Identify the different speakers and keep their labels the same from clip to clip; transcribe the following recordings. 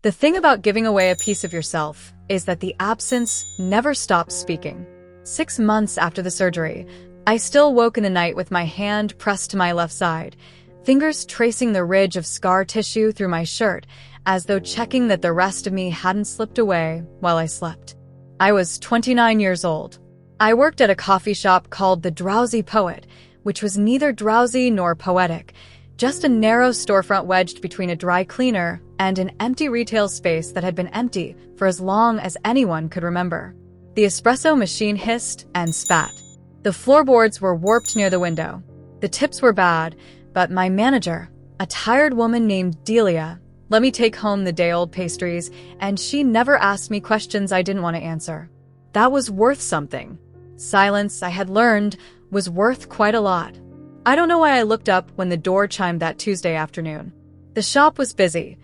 Speaker 1: The thing about giving away a piece of yourself is that the absence never stops speaking. 6 months after the surgery, I still woke in the night with my hand pressed to my left side, fingers tracing the ridge of scar tissue through my shirt, as though checking that the rest of me hadn't slipped away while I slept. I was 29 years old. I worked at a coffee shop called The Drowsy Poet, which was neither drowsy nor poetic, just a narrow storefront wedged between a dry cleaner and an empty retail space that had been empty for as long as anyone could remember. The espresso machine hissed and spat. The floorboards were warped near the window. The tips were bad, but my manager, a tired woman named Delia, let me take home the day-old pastries, and she never asked me questions I didn't want to answer. That was worth something. Silence, I had learned, was worth quite a lot. I don't know why I looked up when the door chimed that Tuesday afternoon. The shop was busy.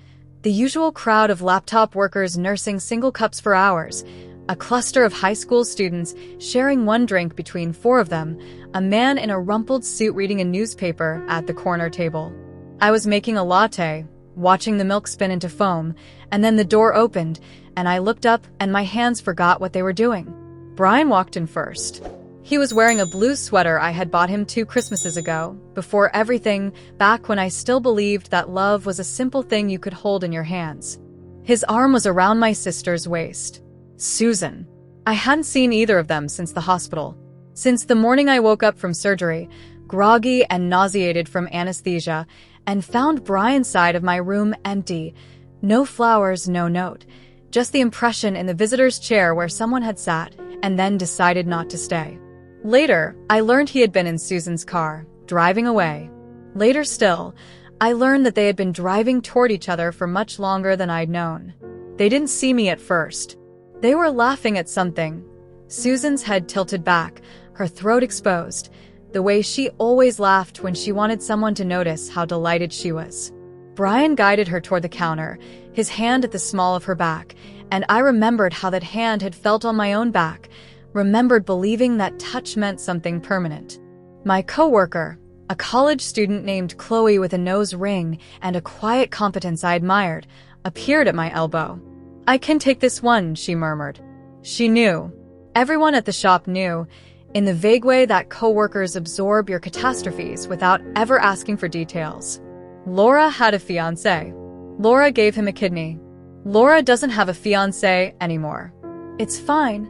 Speaker 1: The usual crowd of laptop workers nursing single cups for hours, a cluster of high school students sharing one drink between 4 of them, a man in a rumpled suit reading a newspaper at the corner table. I was making a latte, watching the milk spin into foam, and then the door opened, and I looked up and my hands forgot what they were doing. Brian walked in first. He was wearing a blue sweater I had bought him 2 Christmases ago, before everything, back when I still believed that love was a simple thing you could hold in your hands. His arm was around my sister's waist. Susan. I hadn't seen either of them since the hospital. Since the morning I woke up from surgery, groggy and nauseated from anesthesia, and found Brian's side of my room empty. No flowers, no note. Just the impression in the visitor's chair where someone had sat and then decided not to stay. Later, I learned he had been in Susan's car, driving away. Later still, I learned that they had been driving toward each other for much longer than I'd known. They didn't see me at first. They were laughing at something. Susan's head tilted back, her throat exposed, the way she always laughed when she wanted someone to notice how delighted she was. Brian guided her toward the counter, his hand at the small of her back, and I remembered how that hand had felt on my own back, remembered believing that touch meant something permanent. My coworker, a college student named Chloe with a nose ring and a quiet competence I admired, appeared at my elbow. "I can take this one," she murmured. She knew. Everyone at the shop knew, in the vague way that coworkers absorb your catastrophes without ever asking for details. Laura had a fiancé. Laura gave him a kidney. Laura doesn't have a fiancé anymore. "It's fine,"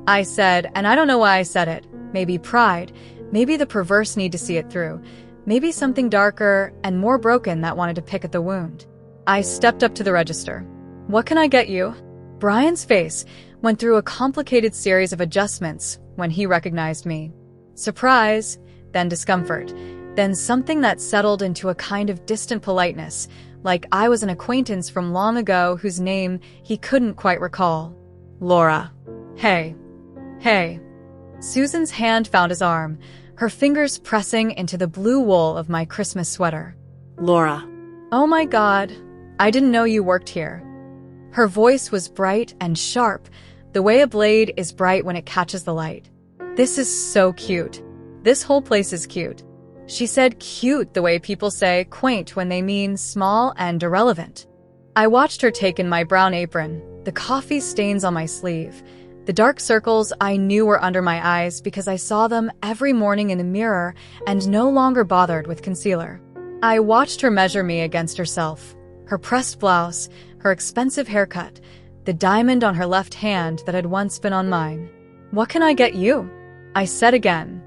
Speaker 1: I said, and I don't know why I said it. Maybe pride, maybe the perverse need to see it through, maybe something darker and more broken that wanted to pick at the wound. I stepped up to the register. "What can I get you?" Brian's face went through a complicated series of adjustments when he recognized me. Surprise, then discomfort, then something that settled into a kind of distant politeness, like I was an acquaintance from long ago whose name he couldn't quite recall. "Laura." "Hey. Hey." Susan's hand found his arm, her fingers pressing into the blue wool of my Christmas sweater.
Speaker 2: "Laura."
Speaker 1: "Oh my God, I didn't know you worked here." Her voice was bright and sharp, the way a blade is bright when it catches the light. "This is so cute. This whole place is cute." She said cute the way people say quaint when they mean small and irrelevant. I watched her take in my brown apron, the coffee stains on my sleeve, the dark circles I knew were under my eyes because I saw them every morning in the mirror and no longer bothered with concealer. I watched her measure me against herself, her pressed blouse, her expensive haircut, the diamond on her left hand that had once been on mine. "What can I get you?" I said again.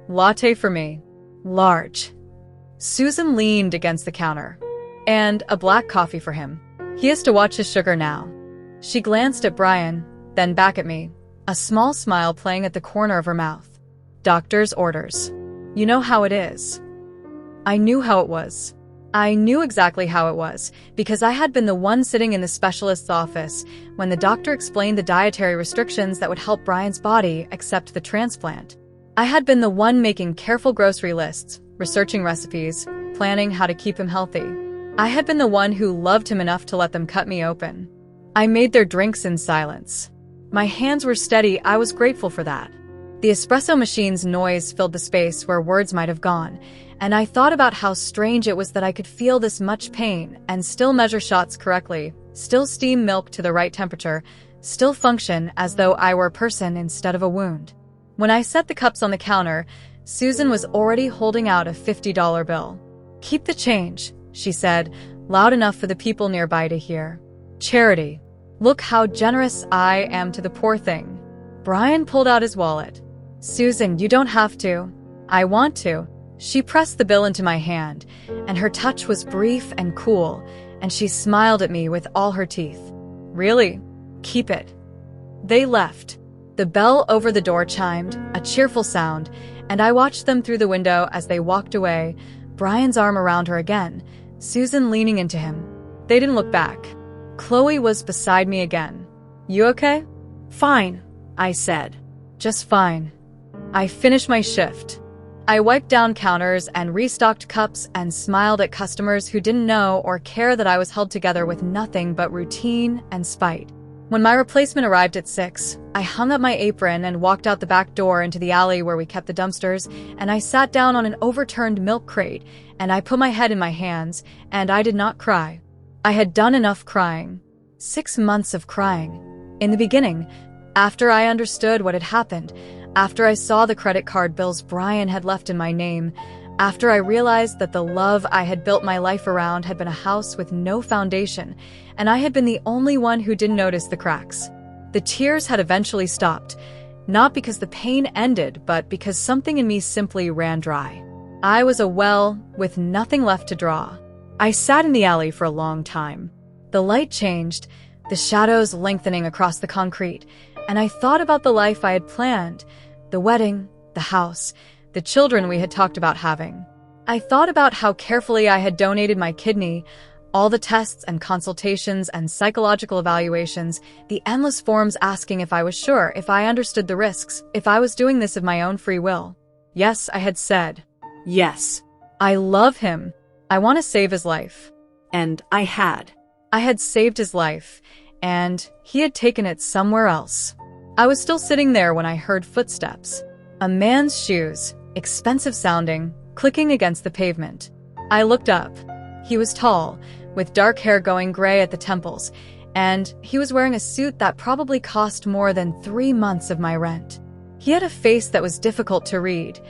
Speaker 1: "Latte for me. Large." Susan leaned against the counter. "And a black coffee for him. He has to watch his sugar now." She glanced at Brian, then back at me, a small smile playing at the corner of her mouth. "Doctor's orders. You know how it is." I knew how it was. I knew exactly how it was, because I had been the one sitting in the specialist's office when the doctor explained the dietary restrictions that would help Brian's body accept the transplant. I had been the one making careful grocery lists, researching recipes, planning how to keep him healthy. I had been the one who loved him enough to let them cut me open. I made their drinks in silence. My hands were steady. I was grateful for that. The espresso machine's noise filled the space where words might have gone, and I thought about how strange it was that I could feel this much pain and still measure shots correctly, still steam milk to the right temperature, still function as though I were a person instead of a wound. When I set the cups on the counter, Susan was already holding out a $50 bill. "Keep the change," she said, loud enough for the people nearby to hear. "Charity. Look how generous I am to the poor thing." Brian pulled out his wallet. "Susan, you don't have to." "I want to." She pressed the bill into my hand, and her touch was brief and cool, and she smiled at me with all her teeth. "Really? Keep it." They left. The bell over the door chimed, a cheerful sound, and I watched them through the window as they walked away, Brian's arm around her again, Susan leaning into him. They didn't look back. Chloe was beside me again. "You okay?" "Fine," I said. "Just fine." I finished my shift. I wiped down counters and restocked cups and smiled at customers who didn't know or care that I was held together with nothing but routine and spite. When my replacement arrived at 6, I hung up my apron and walked out the back door into the alley where we kept the dumpsters, and I sat down on an overturned milk crate, and I put my head in my hands, and I did not cry. I had done enough crying. 6 months of crying. In the beginning, after I understood what had happened, after I saw the credit card bills Brian had left in my name, after I realized that the love I had built my life around had been a house with no foundation, and I had been the only one who didn't notice the cracks. The tears had eventually stopped, not because the pain ended, but because something in me simply ran dry. I was a well with nothing left to draw. I sat in the alley for a long time. The light changed, the shadows lengthening across the concrete, and I thought about the life I had planned, the wedding, the house, the children we had talked about having. I thought about how carefully I had donated my kidney, all the tests and consultations and psychological evaluations, the endless forms asking if I was sure, if I understood the risks, if I was doing this of my own free will. Yes, I had said. Yes. I love him. I want to save his life. And I had. I had saved his life, and he had taken it somewhere else. I was still sitting there when I heard footsteps. A man's shoes, expensive sounding, clicking against the pavement. I looked up. He was tall, with dark hair going gray at the temples, and he was wearing a suit that probably cost more than 3 months of my rent. He had a face that was difficult to read.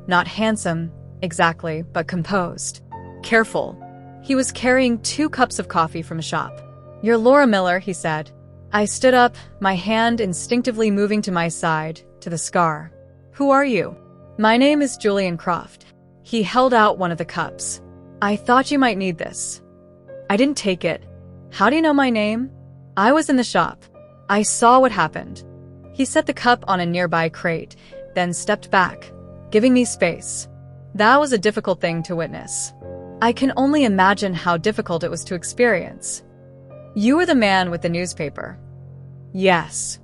Speaker 1: Not handsome, exactly, but composed. Careful. He was carrying 2 cups of coffee from a shop. "You're Laura Miller," he said. I stood up, my hand instinctively moving to my side, to the scar. "Who are you?" "My name is Julian Croft." He held out one of the cups. "I thought you might need this." I didn't take it. "How do you know my name?" "I was in the shop. I saw what happened." He set the cup on a nearby crate, then stepped back, giving me space. That was a difficult thing to witness. I can only imagine how difficult it was to experience. "You were the man with the newspaper." Yes.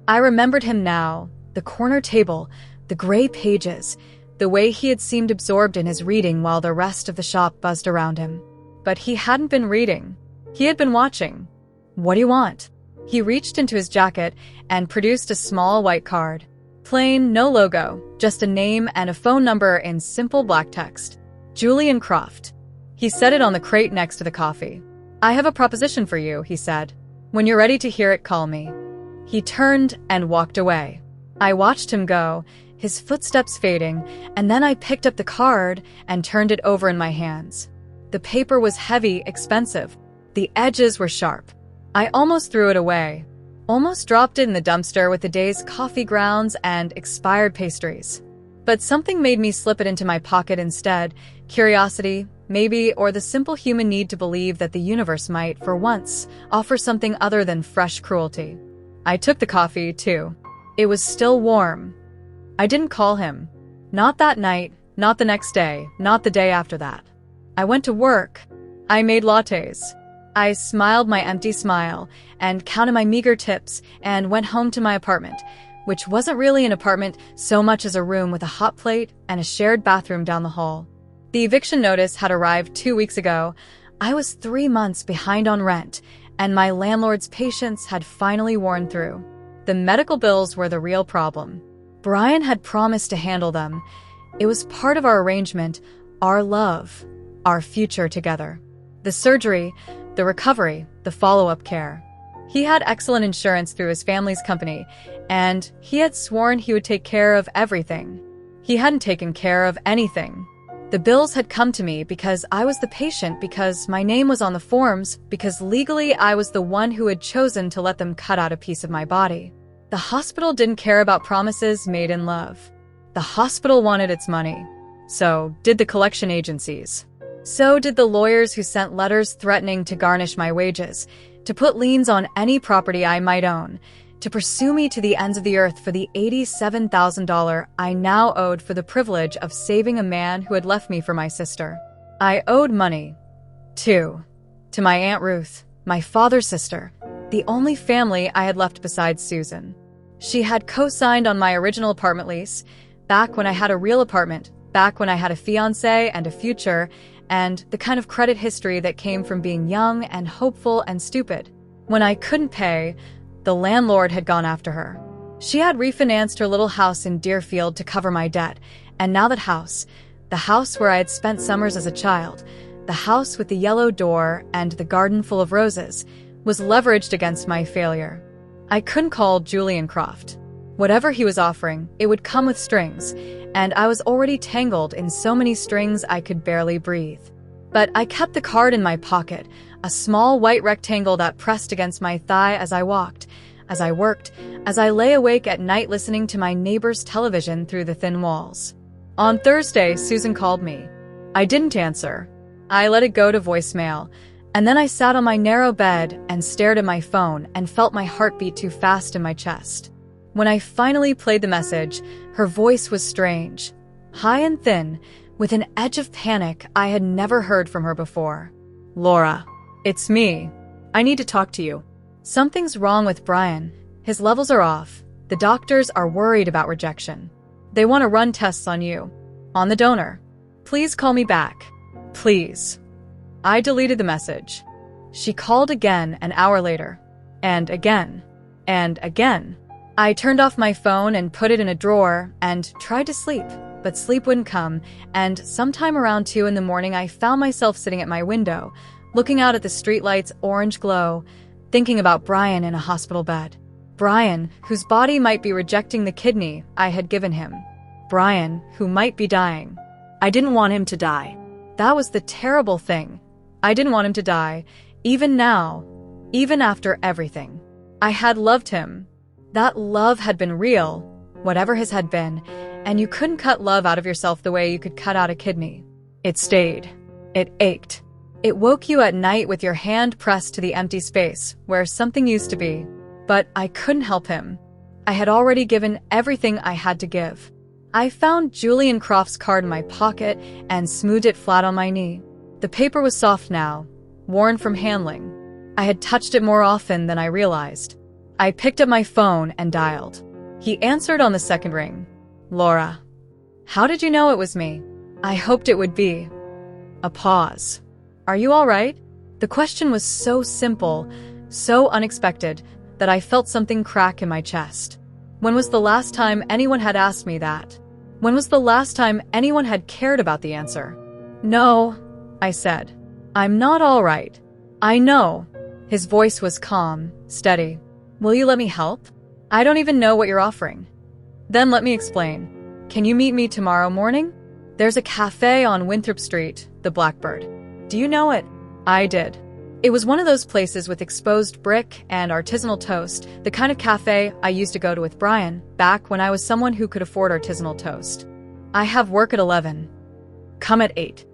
Speaker 1: I remembered him now, the corner table, the gray pages, the way he had seemed absorbed in his reading while the rest of the shop buzzed around him. But he hadn't been reading. He had been watching. "What do you want?" He reached into his jacket and produced a small white card. Plain, no logo, just a name and a phone number in simple black text. Julian Croft. He set it on the crate next to the coffee. "I have a proposition for you," he said. "When you're ready to hear it, call me." He turned and walked away. I watched him go, his footsteps fading, and then I picked up the card and turned it over in my hands. The paper was heavy, expensive. The edges were sharp. I almost threw it away. Almost dropped it in the dumpster with the day's coffee grounds and expired pastries. But something made me slip it into my pocket instead. Curiosity, maybe, or the simple human need to believe that the universe might, for once, offer something other than fresh cruelty. I took the coffee, too. It was still warm. I didn't call him. Not that night, not the next day, not the day after that. I went to work. I made lattes. I smiled my empty smile and counted my meager tips and went home to my apartment, which wasn't really an apartment so much as a room with a hot plate and a shared bathroom down the hall. The eviction notice had arrived 2 weeks ago. I was 3 months behind on rent, and my landlord's patience had finally worn through. The medical bills were the real problem. Brian had promised to handle them. It was part of our arrangement, our love, our future together. The surgery, the recovery, the follow-up care. He had excellent insurance through his family's company, and he had sworn he would take care of everything. He hadn't taken care of anything. The bills had come to me because I was the patient, because my name was on the forms, because legally I was the one who had chosen to let them cut out a piece of my body. The hospital didn't care about promises made in love. The hospital wanted its money. So did the collection agencies. So did the lawyers who sent letters threatening to garnish my wages, to put liens on any property I might own, to pursue me to the ends of the earth for the $87,000 I now owed for the privilege of saving a man who had left me for my sister. I owed money, too, to my Aunt Ruth, my father's sister, the only family I had left besides Susan. She had co-signed on my original apartment lease, back when I had a real apartment, back when I had a fiancé and a future, and the kind of credit history that came from being young and hopeful and stupid. When I couldn't pay, the landlord had gone after her. She had refinanced her little house in Deerfield to cover my debt, and now that house, the house where I had spent summers as a child, the house with the yellow door and the garden full of roses, was leveraged against my failure. I couldn't call Julian Croft. Whatever he was offering, it would come with strings, and I was already tangled in so many strings I could barely breathe. But I kept the card in my pocket, a small white rectangle that pressed against my thigh as I walked, as I worked, as I lay awake at night listening to my neighbor's television through the thin walls. On Thursday, Susan called me. I didn't answer. I let it go to voicemail, and then I sat on my narrow bed and stared at my phone and felt my heart beat too fast in my chest. When I finally played the message, her voice was strange, high and thin, with an edge of panic I had never heard from her before. Laura, it's me. I need to talk to you. Something's wrong with Brian. His levels are off. The doctors are worried about rejection. They want to run tests on you, on the donor. Please call me back. Please. I deleted the message. She called again an hour later. And again. And again. I turned off my phone and put it in a drawer and tried to sleep, but sleep wouldn't come, and sometime around 2 in the morning I found myself sitting at my window, looking out at the streetlight's orange glow, thinking about Brian in a hospital bed. Brian, whose body might be rejecting the kidney I had given him. Brian, who might be dying. I didn't want him to die. That was the terrible thing. I didn't want him to die, even now, even after everything. I had loved him. That love had been real, whatever his had been, and you couldn't cut love out of yourself the way you could cut out a kidney. It stayed. It ached. It woke you at night with your hand pressed to the empty space where something used to be. But I couldn't help him. I had already given everything I had to give. I found Julian Croft's card in my pocket and smoothed it flat on my knee. The paper was soft now, worn from handling. I had touched it more often than I realized. I picked up my phone and dialed. He answered on the second ring. Laura. How did you know it was me? I hoped it would be. A pause. Are you all right? The question was so simple, so unexpected, that I felt something crack in my chest. When was the last time anyone had asked me that? When was the last time anyone had cared about the answer? No, I said. I'm not all right. I know. His voice was calm, steady. Will you let me help? I don't even know what you're offering. Then let me explain. Can you meet me tomorrow morning? There's a cafe on Winthrop Street, the Blackbird. Do you know it? I did. It was one of those places with exposed brick and artisanal toast, the kind of cafe I used to go to with Brian, back when I was someone who could afford artisanal toast. I have work at 11. Come at 8.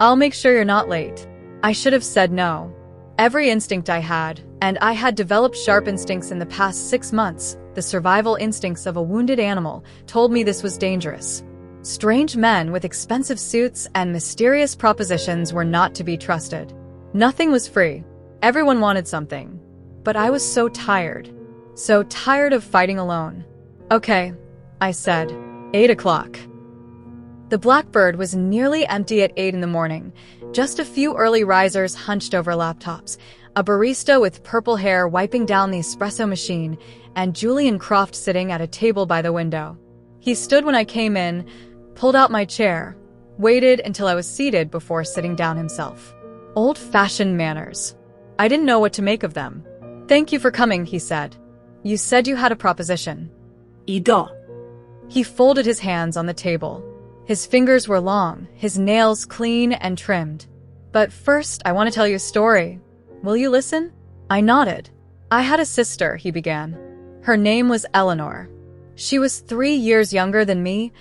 Speaker 1: I'll make sure you're not late. I should have said no. Every instinct I had, and I had developed sharp instincts in the past 6 months, the survival instincts of a wounded animal, told me this was dangerous. Strange men with expensive suits and mysterious propositions were not to be trusted. Nothing was free. Everyone wanted something. But I was so tired. So tired of fighting alone. Okay, I said. 8 o'clock. The Blackbird was nearly empty at 8 in the morning. Just a few early risers hunched over laptops, a barista with purple hair wiping down the espresso machine, and Julian Croft sitting at a table by the window. He stood when I came in, pulled out my chair, waited until I was seated before sitting down himself. Old-fashioned manners. I didn't know what to make of them. "Thank you for coming," he said. "You said you had a proposition."
Speaker 2: 이거.
Speaker 1: He folded his hands on the table. His fingers were long, his nails clean and trimmed. "But first, I want to tell you a story. Will you listen?" I nodded. "I had a sister," he began. "Her name was Eleanor. She was 3 years younger than me,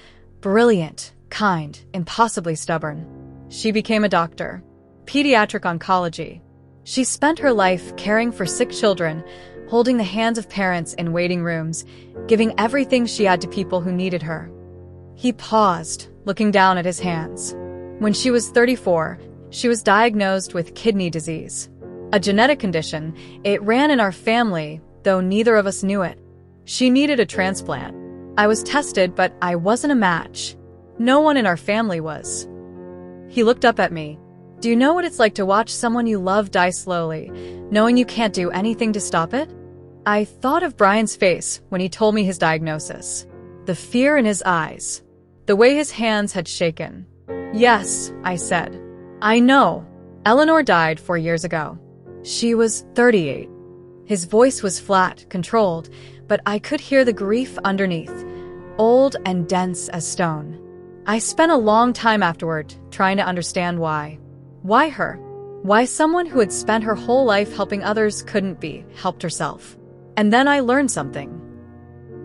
Speaker 1: brilliant, kind, impossibly stubborn. She became a doctor, pediatric oncology. She spent her life caring for sick children, holding the hands of parents in waiting rooms, giving everything she had to people who needed her." He paused, looking down at his hands. When she was 34, she was diagnosed with kidney disease. A genetic condition. It ran in our family, though neither of us knew it. She needed a transplant. I was tested, but I wasn't a match. No one in our family was. He looked up at me. "Do you know what it's like to watch someone you love die slowly, knowing you can't do anything to stop it?" I thought of Brian's face when he told me his diagnosis. The fear in his eyes. The way his hands had shaken. "Yes," I said. "I know. Eleanor died 4 years ago. She was 38. His voice was flat, controlled, but I could hear the grief underneath, old and dense as stone. I spent a long time afterward trying to understand why. Why her? Why someone who had spent her whole life helping others couldn't be helped herself? And then I learned something.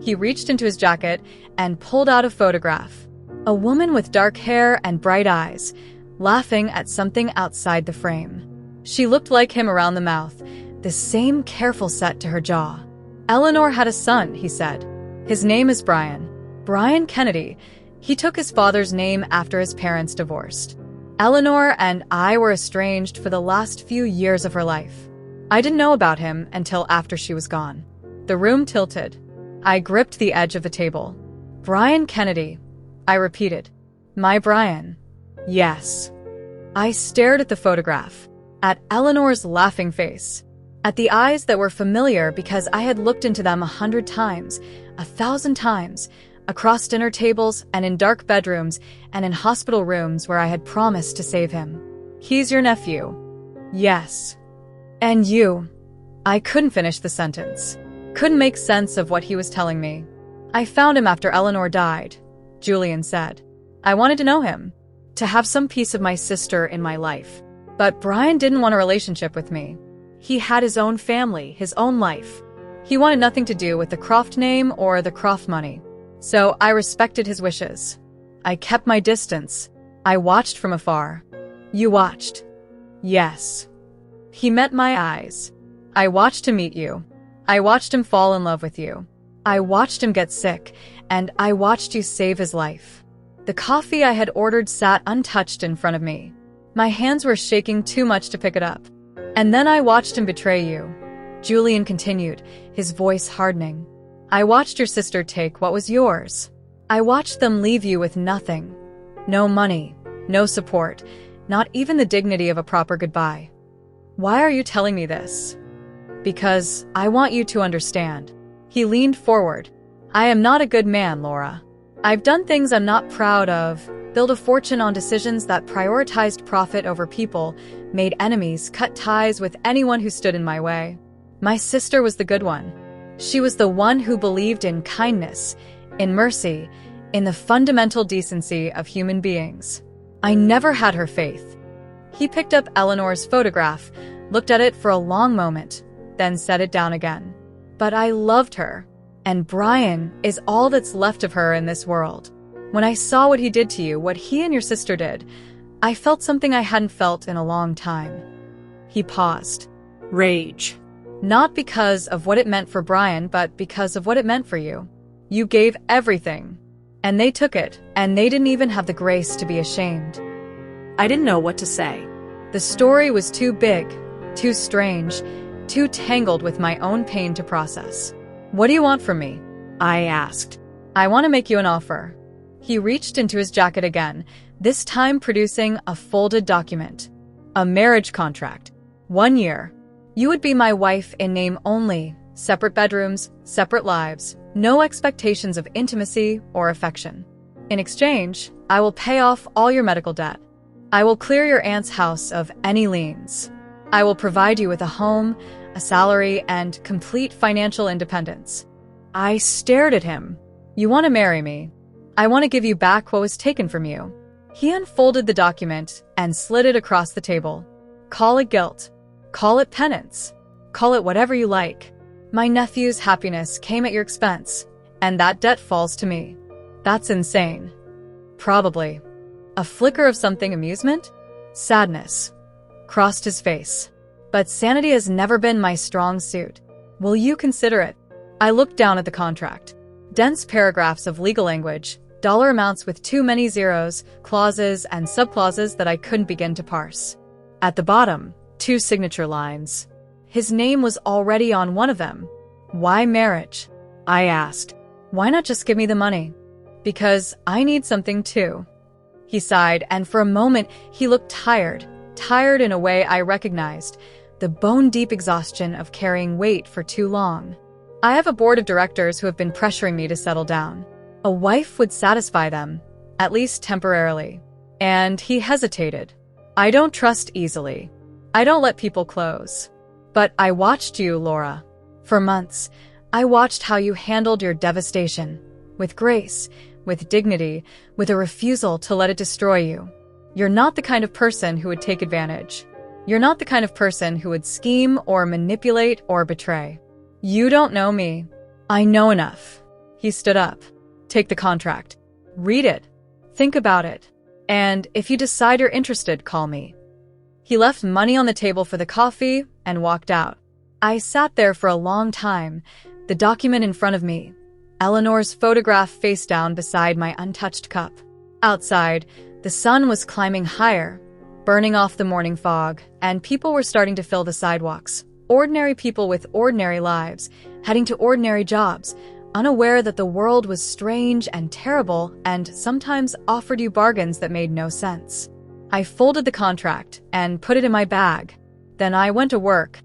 Speaker 1: He reached into his jacket and pulled out a photograph. A woman with dark hair and bright eyes, laughing at something outside the frame. She looked like him around the mouth, the same careful set to her jaw. "Eleanor had a son," he said. "His name is Brian. Brian Kennedy. He took his father's name after his parents divorced. Eleanor and I were estranged for the last few years of her life. I didn't know about him until after she was gone." The room tilted. I gripped the edge of the table. "Brian Kennedy," I repeated. "My Brian." "Yes." I stared at the photograph, at Eleanor's laughing face, at the eyes that were familiar because I had looked into them 100 times, 1,000 times, across dinner tables and in dark bedrooms and in hospital rooms where I had promised to save him. "He's your nephew." "Yes." "And you." I couldn't finish the sentence. Couldn't make sense of what he was telling me. "I found him after Eleanor died," Julian said. "I wanted to know him, to have some piece of my sister in my life. But Brian didn't want a relationship with me. He had his own family, his own life. He wanted nothing to do with the Croft name or the Croft money. So I respected his wishes. I kept my distance. I watched from afar." "You watched?" "Yes." "He met my eyes. I watched him meet you. I watched him fall in love with you. I watched him get sick, and I watched you save his life." The coffee I had ordered sat untouched in front of me. My hands were shaking too much to pick it up. "And then I watched him betray you," Julian continued, his voice hardening. "I watched your sister take what was yours. I watched them leave you with nothing. No money, no support, not even the dignity of a proper goodbye. Why are you telling me this?" "Because I want you to understand." He leaned forward. "I am not a good man, Laura. I've done things I'm not proud of, built a fortune on decisions that prioritized profit over people, made enemies, cut ties with anyone who stood in my way. My sister was the good one. She was the one who believed in kindness, in mercy, in the fundamental decency of human beings. I never had her faith." He picked up Eleanor's photograph, looked at it for a long moment, then set it down again. "But I loved her, and Brian is all that's left of her in this world. When I saw what he did to you, what he and your sister did, I felt something I hadn't felt in a long time." He paused.
Speaker 2: Rage.
Speaker 1: "Not because of what it meant for Brian, but because of what it meant for you. You gave everything, and they took it, and they didn't even have the grace to be ashamed."
Speaker 2: I didn't know what to say.
Speaker 1: The story was too big, too strange, too tangled with my own pain to process. "What do you want from me?" I asked. "I want to make you an offer." He reached into his jacket again, this time producing a folded document. "A marriage contract. 1 year. You would be my wife in name only, separate bedrooms, separate lives, no expectations of intimacy or affection. In exchange, I will pay off all your medical debt. I will clear your aunt's house of any liens." I will provide you with a home, a salary, and complete financial independence. I stared at him. You want to marry me? I want to give you back what was taken from you. He unfolded the document and slid it across the table. Call it guilt. Call it penance. Call it whatever you like. My nephew's happiness came at your expense, and that debt falls to me. That's insane. Probably. A flicker of something amusement? Sadness crossed his face. But sanity has never been my strong suit. Will you consider it? I looked down at the contract. Dense paragraphs of legal language, dollar amounts with too many zeros, clauses and subclauses that I couldn't begin to parse. At the bottom, 2 signature lines. His name was already on one of them. Why marriage? I asked. Why not just give me the money? Because I need something too. He sighed, and for a moment he looked tired in a way I recognized, the bone-deep exhaustion of carrying weight for too long. I have a board of directors who have been pressuring me to settle down. A wife would satisfy them, at least temporarily. And he hesitated. I don't trust easily. I don't let people close. But I watched you, Laura. For months, I watched how you handled your devastation. With grace, with dignity, with a refusal to let it destroy you. You're not the kind of person who would take advantage. You're not the kind of person who would scheme or manipulate or betray. You don't know me. I know enough. He stood up. Take the contract. Read it. Think about it. And if you decide you're interested, call me. He left money on the table for the coffee and walked out. I sat there for a long time, the document in front of me, Eleanor's photograph face down beside my untouched cup. Outside, the sun was climbing higher, burning off the morning fog, and people were starting to fill the sidewalks. Ordinary people with ordinary lives, heading to ordinary jobs, unaware that the world was strange and terrible and sometimes offered you bargains that made no sense. I folded the contract and put it in my bag. Then I went to work.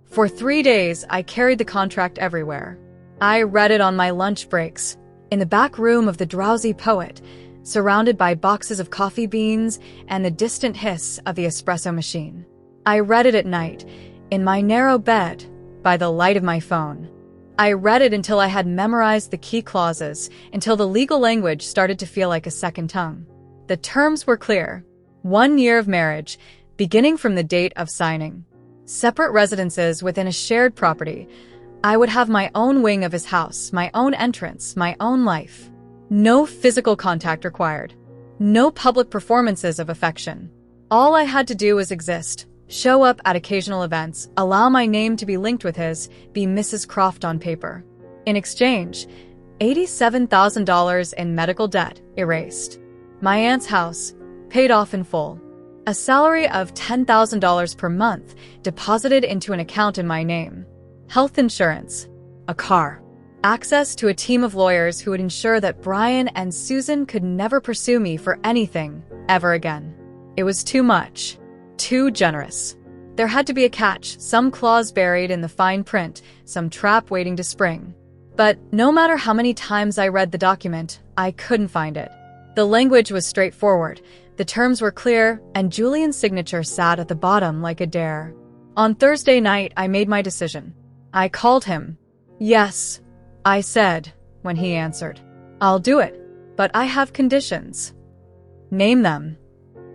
Speaker 1: For 3 days, I carried the contract everywhere. I read it on my lunch breaks, in the back room of the drowsy poet, surrounded by boxes of coffee beans and the distant hiss of the espresso machine. I read it at night, in my narrow bed, by the light of my phone. I read it until I had memorized the key clauses, until the legal language started to feel like a second tongue. The terms were clear. 1 year of marriage, beginning from the date of signing. Separate residences within a shared property. I would have my own wing of his house, my own entrance, my own life. No physical contact required. No public performances of affection. All I had to do was exist, show up at occasional events, allow my name to be linked with his, be Mrs. Croft on paper. In exchange, $87,000 in medical debt erased. My aunt's house, paid off in full. A salary of $10,000 per month deposited into an account in my name. Health insurance. A car. Access to a team of lawyers who would ensure that Brian and Susan could never pursue me for anything ever again. It was too much. Too generous. There had to be a catch, some clause buried in the fine print, some trap waiting to spring. But no matter how many times I read the document, I couldn't find it. The language was straightforward, the terms were clear, and Julian's signature sat at the bottom like a dare. On Thursday night, I made my decision. I called him. Yes, I said, when he answered. I'll do it, but I have conditions. Name them.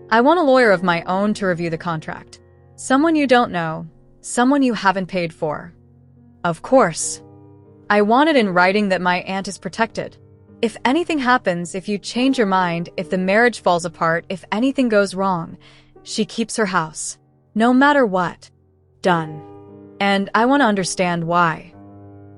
Speaker 1: I want a lawyer of my own to review the contract. Someone you don't know, someone you haven't paid for. Of course. I want it in writing that my aunt is protected. If anything happens, if you change your mind, if the marriage falls apart, if anything goes wrong, she keeps her house. No matter what. Done. And I want to understand why.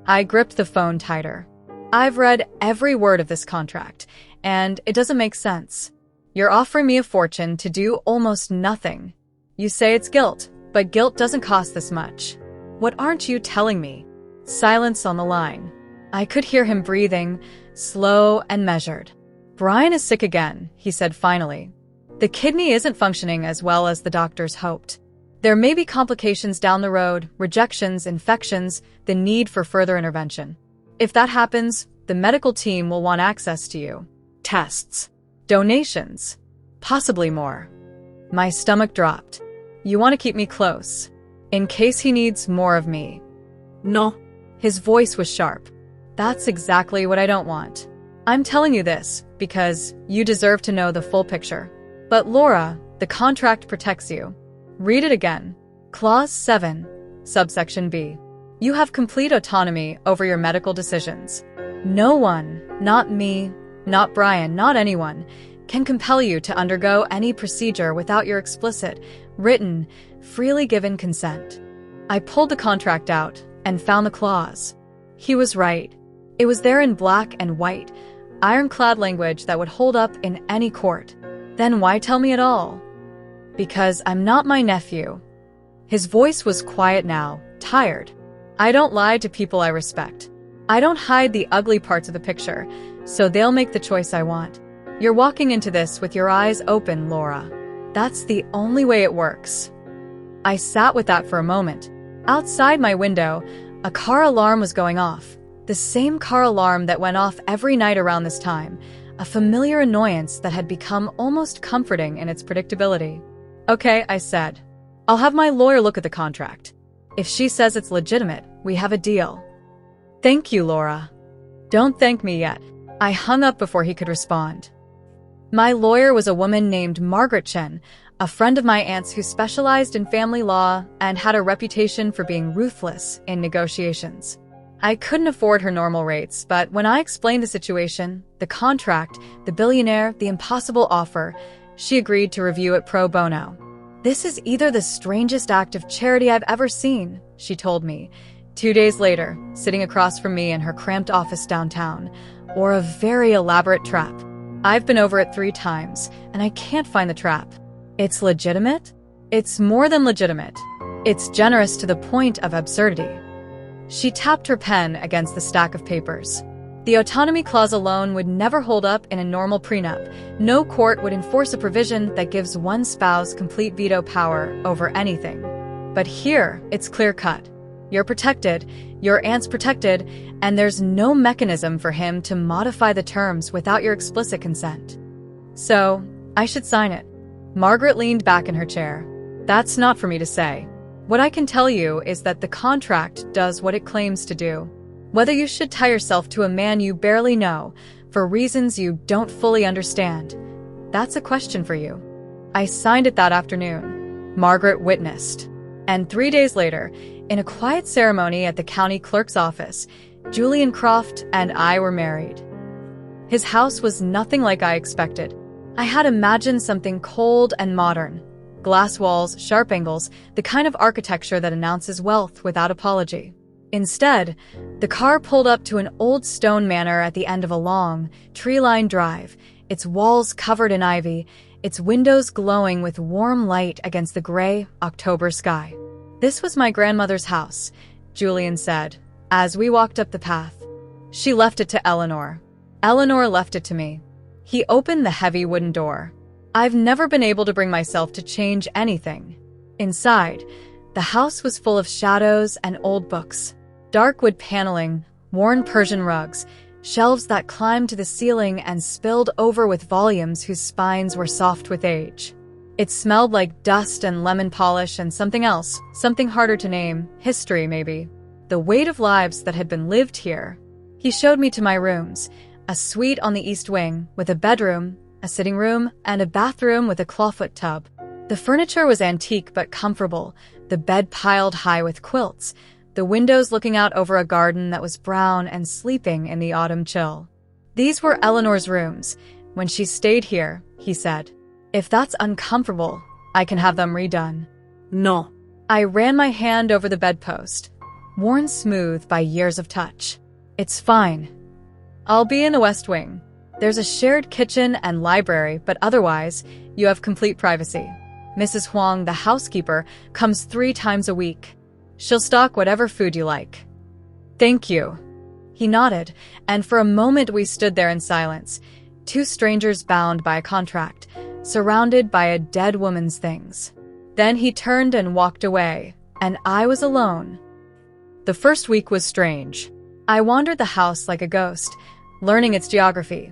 Speaker 1: I gripped the phone tighter. I've read every word of this contract, and it doesn't make sense. You're offering me a fortune to do almost nothing. You say it's guilt, but guilt doesn't cost this much. What aren't you telling me? Silence on the line. I could hear him breathing, slow and measured. Brian is sick again, he said finally. The kidney isn't functioning as well as the doctors hoped. There may be complications down the road, rejections, infections, the need for further intervention. If that happens, the medical team will want access to you. Tests. Donations. Possibly more. My stomach dropped. You want to keep me close, in case he needs more of me.
Speaker 2: No.
Speaker 1: His voice was sharp. That's exactly what I don't want. I'm telling you this because you deserve to know the full picture. But Laura, the contract protects you. Read it again. Clause 7, subsection B. You have complete autonomy over your medical decisions. No one, not me, not Brian, not anyone, can compel you to undergo any procedure without your explicit, written, freely given consent. I pulled the contract out and found the clause. He was right. It was there in black and white, ironclad language that would hold up in any court. Then why tell me at all? Because I'm not my nephew. His voice was quiet now, tired. I don't lie to people I respect. I don't hide the ugly parts of the picture, so they'll make the choice I want. You're walking into this with your eyes open, Laura. That's the only way it works. I sat with that for a moment. Outside my window, a car alarm was going off. The same car alarm that went off every night around this time, a familiar annoyance that had become almost comforting in its predictability. Okay, I said. I'll have my lawyer look at the contract. If she says it's legitimate, we have a deal. Thank you, Laura. Don't thank me yet. I hung up before he could respond. My lawyer was a woman named Margaret Chen, a friend of my aunt's who specialized in family law and had a reputation for being ruthless in negotiations. I couldn't afford her normal rates, but when I explained the situation, the contract, the billionaire, the impossible offer, she agreed to review it pro bono. This is either the strangest act of charity I've ever seen, she told me, 2 days later, sitting across from me in her cramped office downtown, or a very elaborate trap. I've been over it 3 times, and I can't find the trap. It's legitimate? It's more than legitimate. It's generous to the point of absurdity. She tapped her pen against the stack of papers. The autonomy clause alone would never hold up in a normal prenup. No court would enforce a provision that gives one spouse complete veto power over anything. But here, it's clear-cut. You're protected, your aunt's protected, and there's no mechanism for him to modify the terms without your explicit consent. So, I should sign it. Margaret leaned back in her chair. That's not for me to say. What I can tell you is that the contract does what it claims to do. Whether you should tie yourself to a man you barely know, for reasons you don't fully understand, that's a question for you. I signed it that afternoon. Margaret witnessed. And 3 days later, in a quiet ceremony at the county clerk's office, Julian Croft and I were married. His house was nothing like I expected. I had imagined something cold and modern. Glass walls, sharp angles, the kind of architecture that announces wealth without apology. Instead, the car pulled up to an old stone manor at the end of a long, tree-lined drive, its walls covered in ivy, its windows glowing with warm light against the gray October sky. This was my grandmother's house, Julian said, as we walked up the path. She left it to Eleanor. Eleanor left it to me. He opened the heavy wooden door. I've never been able to bring myself to change anything. Inside, the house was full of shadows and old books. Dark wood paneling, worn Persian rugs, shelves that climbed to the ceiling and spilled over with volumes whose spines were soft with age. It smelled like dust and lemon polish and something else, something harder to name, history maybe. The weight of lives that had been lived here. He showed me to my rooms, a suite on the east wing with a bedroom, a sitting room, and a bathroom with a clawfoot tub. The furniture was antique but comfortable, the bed piled high with quilts, the windows looking out over a garden that was brown and sleeping in the autumn chill. These were Eleanor's rooms. When she stayed here, he said, if that's uncomfortable, I can have them redone.
Speaker 2: No.
Speaker 1: I ran my hand over the bedpost, worn smooth by years of touch. It's fine. I'll be in the West Wing. There's a shared kitchen and library, but otherwise, you have complete privacy. Mrs. Huang, the housekeeper, comes 3 times a week. She'll stock whatever food you like. Thank you. He nodded, and for a moment we stood there in silence, 2 strangers bound by a contract, surrounded by a dead woman's things. Then he turned and walked away, and I was alone. The first week was strange. I wandered the house like a ghost, learning its geography.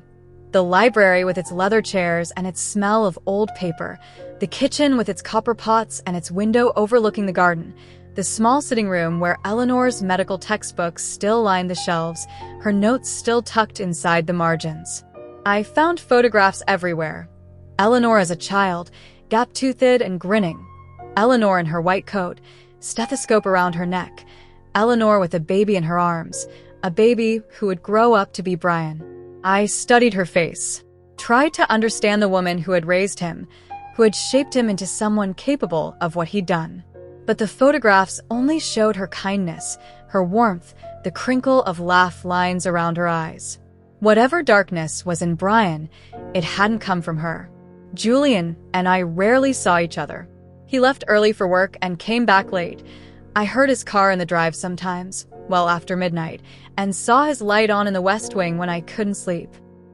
Speaker 1: The library with its leather chairs and its smell of old paper. The kitchen with its copper pots and its window overlooking the garden. The small sitting room where Eleanor's medical textbooks still lined the shelves, her notes still tucked inside the margins. I found photographs everywhere. Eleanor as a child, gap-toothed and grinning. Eleanor in her white coat, stethoscope around her neck. Eleanor with a baby in her arms, a baby who would grow up to be Brian. I studied her face, tried to understand the woman who had raised him, who had shaped him into someone capable of what he'd done. But the photographs only showed her kindness, her warmth, the crinkle of laugh lines around her eyes. Whatever darkness was in Brian, it hadn't come from her. Julian and I rarely saw each other. He left early for work and came back late. I heard his car in the drive sometimes, well after midnight, and saw his light on in the West Wing when I couldn't sleep.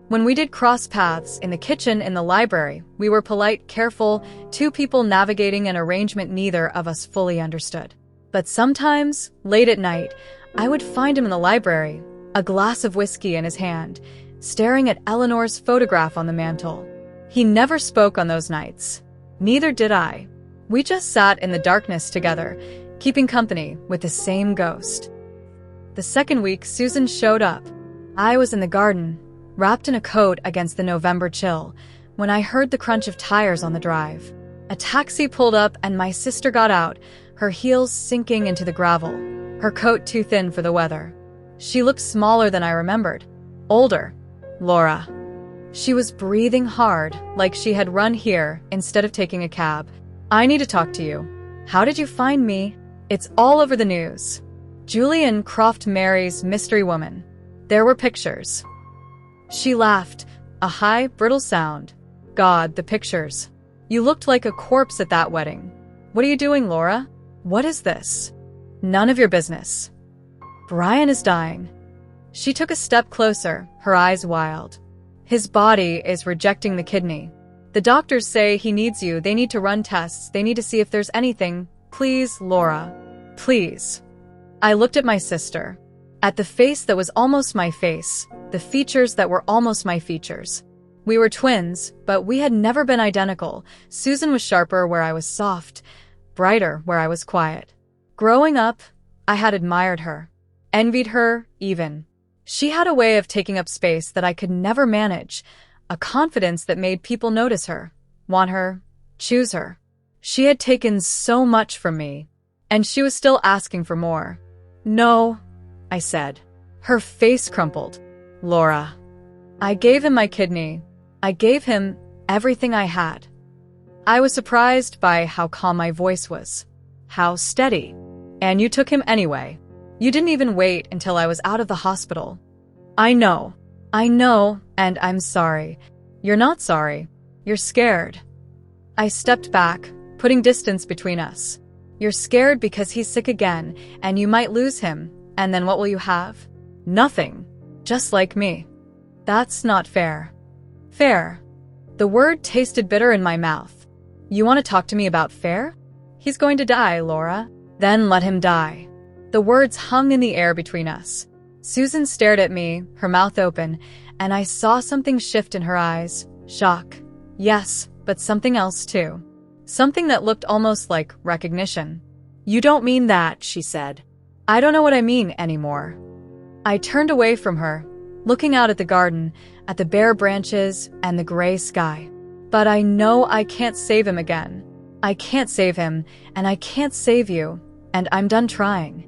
Speaker 1: When we did cross paths in the kitchen in the library, we were polite, careful, two people navigating an arrangement neither of us fully understood. But sometimes, late at night, I would find him in the library, a glass of whiskey in his hand, staring at Eleanor's photograph on the mantel. He never spoke on those nights. Neither did I. We just sat in the darkness together, keeping company with the same ghost. The second week, Susan showed up. I was in the garden, wrapped in a coat against the November chill, when I heard the crunch of tires on the drive. A taxi pulled up and my sister got out, her heels sinking into the gravel, her coat too thin for the weather. She looked smaller than I remembered. Older. Laura. She was breathing hard, like she had run here instead of taking a cab. I need to talk to you. How did you find me? It's all over the news. Julian Croft marries mystery woman. There were pictures. She laughed, a high, brittle sound. God, the pictures. You looked like a corpse at that wedding. What are you doing, Laura? What is this? None of your business. Brian is dying. She took a step closer, her eyes wild. His body is rejecting the kidney. The doctors say he needs you. They need to run tests. They need to see if there's anything. Please, Laura. Please. I looked at my sister. At the face that was almost my face. The features that were almost my features. We were twins, but we had never been identical. Susan was sharper where I was soft, brighter where I was quiet. Growing up, I had admired her. Envied her, even. She had a way of taking up space that I could never manage. A confidence that made people notice her, want her, choose her. She had taken so much from me, and she was still asking for more. No, I said. Her face crumpled. Laura. I gave him my kidney. I gave him everything I had. I was surprised by how calm my voice was. How steady. And you took him anyway. You didn't even wait until I was out of the hospital. I know, and I'm sorry. You're not sorry. You're scared. I stepped back, putting distance between us. You're scared because he's sick again, and you might lose him, and then what will you have? Nothing. Just like me. That's not fair. Fair. The word tasted bitter in my mouth. You want to talk to me about fair? He's going to die, Laura. Then let him die. The words hung in the air between us. Susan stared at me, her mouth open, and I saw something shift in her eyes. Shock. Yes, but something else too. Something that looked almost like recognition. You don't mean that, she said. I don't know what I mean anymore. I turned away from her, looking out at the garden, at the bare branches and the gray sky. But I know I can't save him again. I can't save him, and I can't save you, and I'm done trying.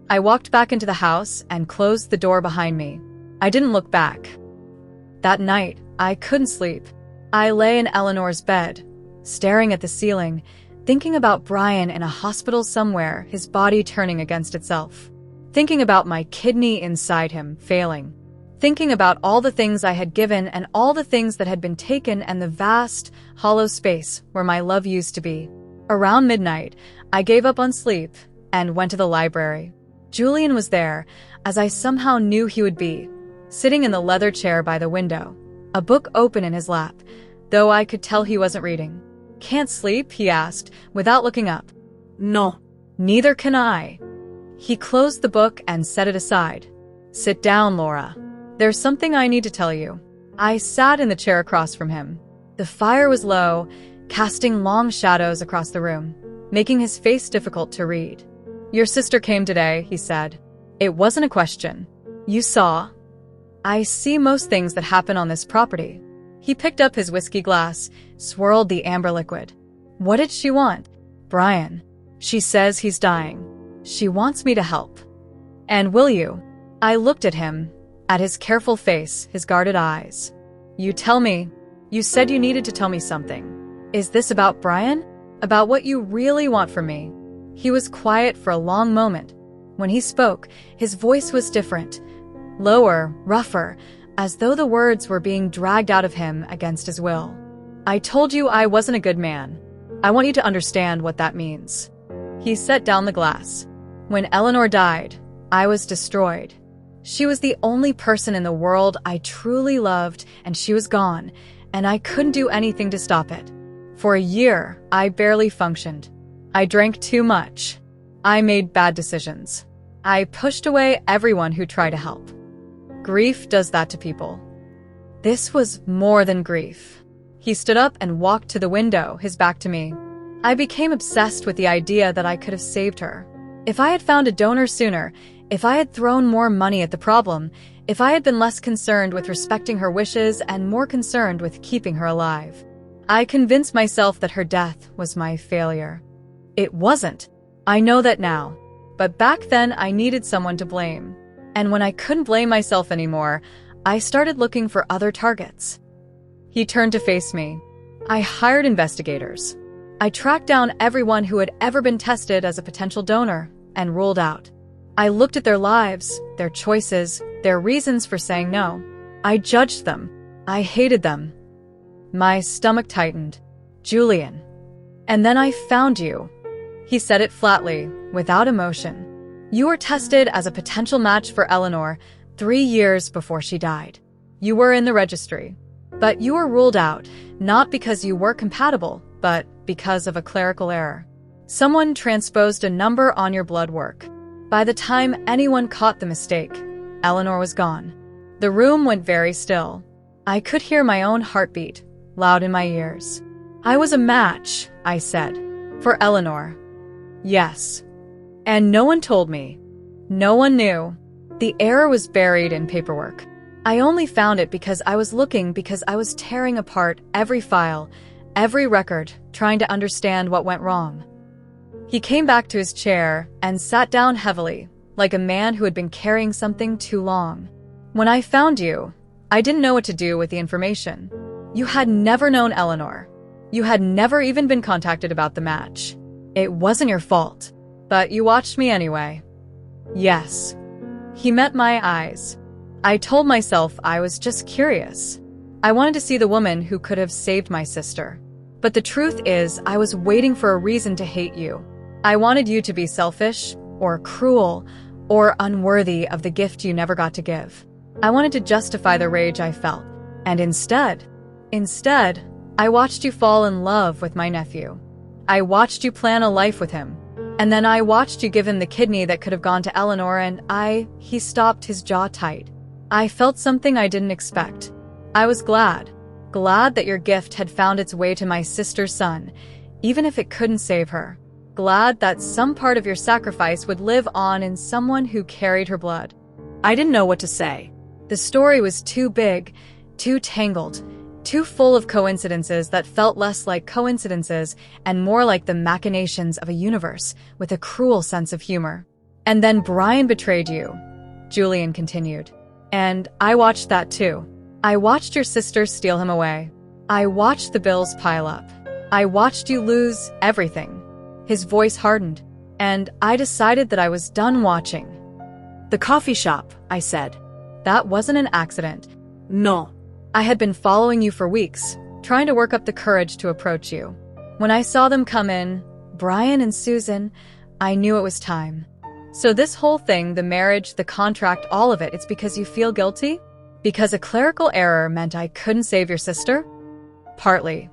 Speaker 1: I walked back into the house and closed the door behind me. I didn't look back. That night, I couldn't sleep. I lay in Eleanor's bed, staring at the ceiling, thinking about Brian in a hospital somewhere, his body turning against itself. Thinking about my kidney inside him, failing. Thinking about all the things I had given and all the things that had been taken and the vast, hollow space where my love used to be. Around midnight, I gave up on sleep and went to the library. Julian was there, as I somehow knew he would be, sitting in the leather chair by the window, a book open in his lap, though I could tell he wasn't reading. Can't sleep? He asked, without looking up.
Speaker 2: No.
Speaker 1: Neither can I. He closed the book and set it aside. Sit down, Laura. There's something I need to tell you. I sat in the chair across from him. The fire was low, casting long shadows across the room, making his face difficult to read. "Your sister came today," he said. "It wasn't a question. You saw." "I see most things that happen on this property." He picked up his whiskey glass, swirled the amber liquid. "What did she want?" "Brian. She says he's dying. She wants me to help." "And will you?" I looked at him, at his careful face, his guarded eyes. "You tell me. You said you needed to tell me something. Is this about Brian? About what you really want from me?" He was quiet for a long moment. When he spoke, his voice was different, lower, rougher, as though the words were being dragged out of him against his will. "I told you I wasn't a good man. I want you to understand what that means." He set down the glass. "When Eleanor died, I was destroyed. She was the only person in the world I truly loved, and she was gone, and I couldn't do anything to stop it. For a year, I barely functioned. I drank too much. I made bad decisions. I pushed away everyone who tried to help. Grief does that to people." This was more than grief. He stood up and walked to the window, his back to me. I became obsessed with the idea that I could have saved her. If I had found a donor sooner, if I had thrown more money at the problem, if I had been less concerned with respecting her wishes and more concerned with keeping her alive. I convinced myself that her death was my failure. It wasn't. I know that now. But back then I needed someone to blame. And when I couldn't blame myself anymore, I started looking for other targets. He turned to face me. I hired investigators. I tracked down everyone who had ever been tested as a potential donor and ruled out. I looked at their lives, their choices, their reasons for saying no. I judged them. I hated them. My stomach tightened. "Julian. And then I found you." He said it flatly, without emotion. "You were tested as a potential match for Eleanor 3 years before she died. You were in the registry. But you were ruled out, not because you were compatible, but because of a clerical error. Someone transposed a number on your blood work. By the time anyone caught the mistake, Eleanor was gone." The room went very still. I could hear my own heartbeat, loud in my ears. "I was a match," I said. "For Eleanor." "Yes. And no one told me. No one knew. The error was buried in paperwork. I only found it because I was looking, because I was tearing apart every file, every record, trying to understand what went wrong." He came back to his chair and sat down heavily, like a man who had been carrying something too long. "When I found you, I didn't know what to do with the information. You had never known Eleanor. You had never even been contacted about the match. It wasn't your fault. But you watched me anyway." "Yes." He met my eyes. I told myself I was just curious. I wanted to see the woman who could have saved my sister. But the truth is, I was waiting for a reason to hate you. I wanted you to be selfish, or cruel, or unworthy of the gift you never got to give. I wanted to justify the rage I felt. And instead, I watched you fall in love with my nephew. I watched you plan a life with him. And then I watched you give him the kidney that could have gone to Eleanor, and he stopped, his jaw tight. I felt something I didn't expect. I was glad that your gift had found its way to my sister's son, even if it couldn't save her. Glad that some part of your sacrifice would live on in someone who carried her blood. I didn't know what to say. The story was too big, too tangled, too full of coincidences that felt less like coincidences and more like the machinations of a universe with a cruel sense of humor. "And then Brian betrayed you," Julian continued. "And I watched that too. I watched your sister steal him away. I watched the bills pile up. I watched you lose everything." His voice hardened, and I decided that I was done watching.
Speaker 2: "The coffee shop," I said.
Speaker 1: "That wasn't an accident."
Speaker 2: "No."
Speaker 1: "I had been following you for weeks, trying to work up the courage to approach you. When I saw them come in, Brian and Susan, I knew it was time." "So this whole thing, the marriage, the contract, all of it, it's because you feel guilty? Because a clerical error meant I couldn't save your sister?" "Partly."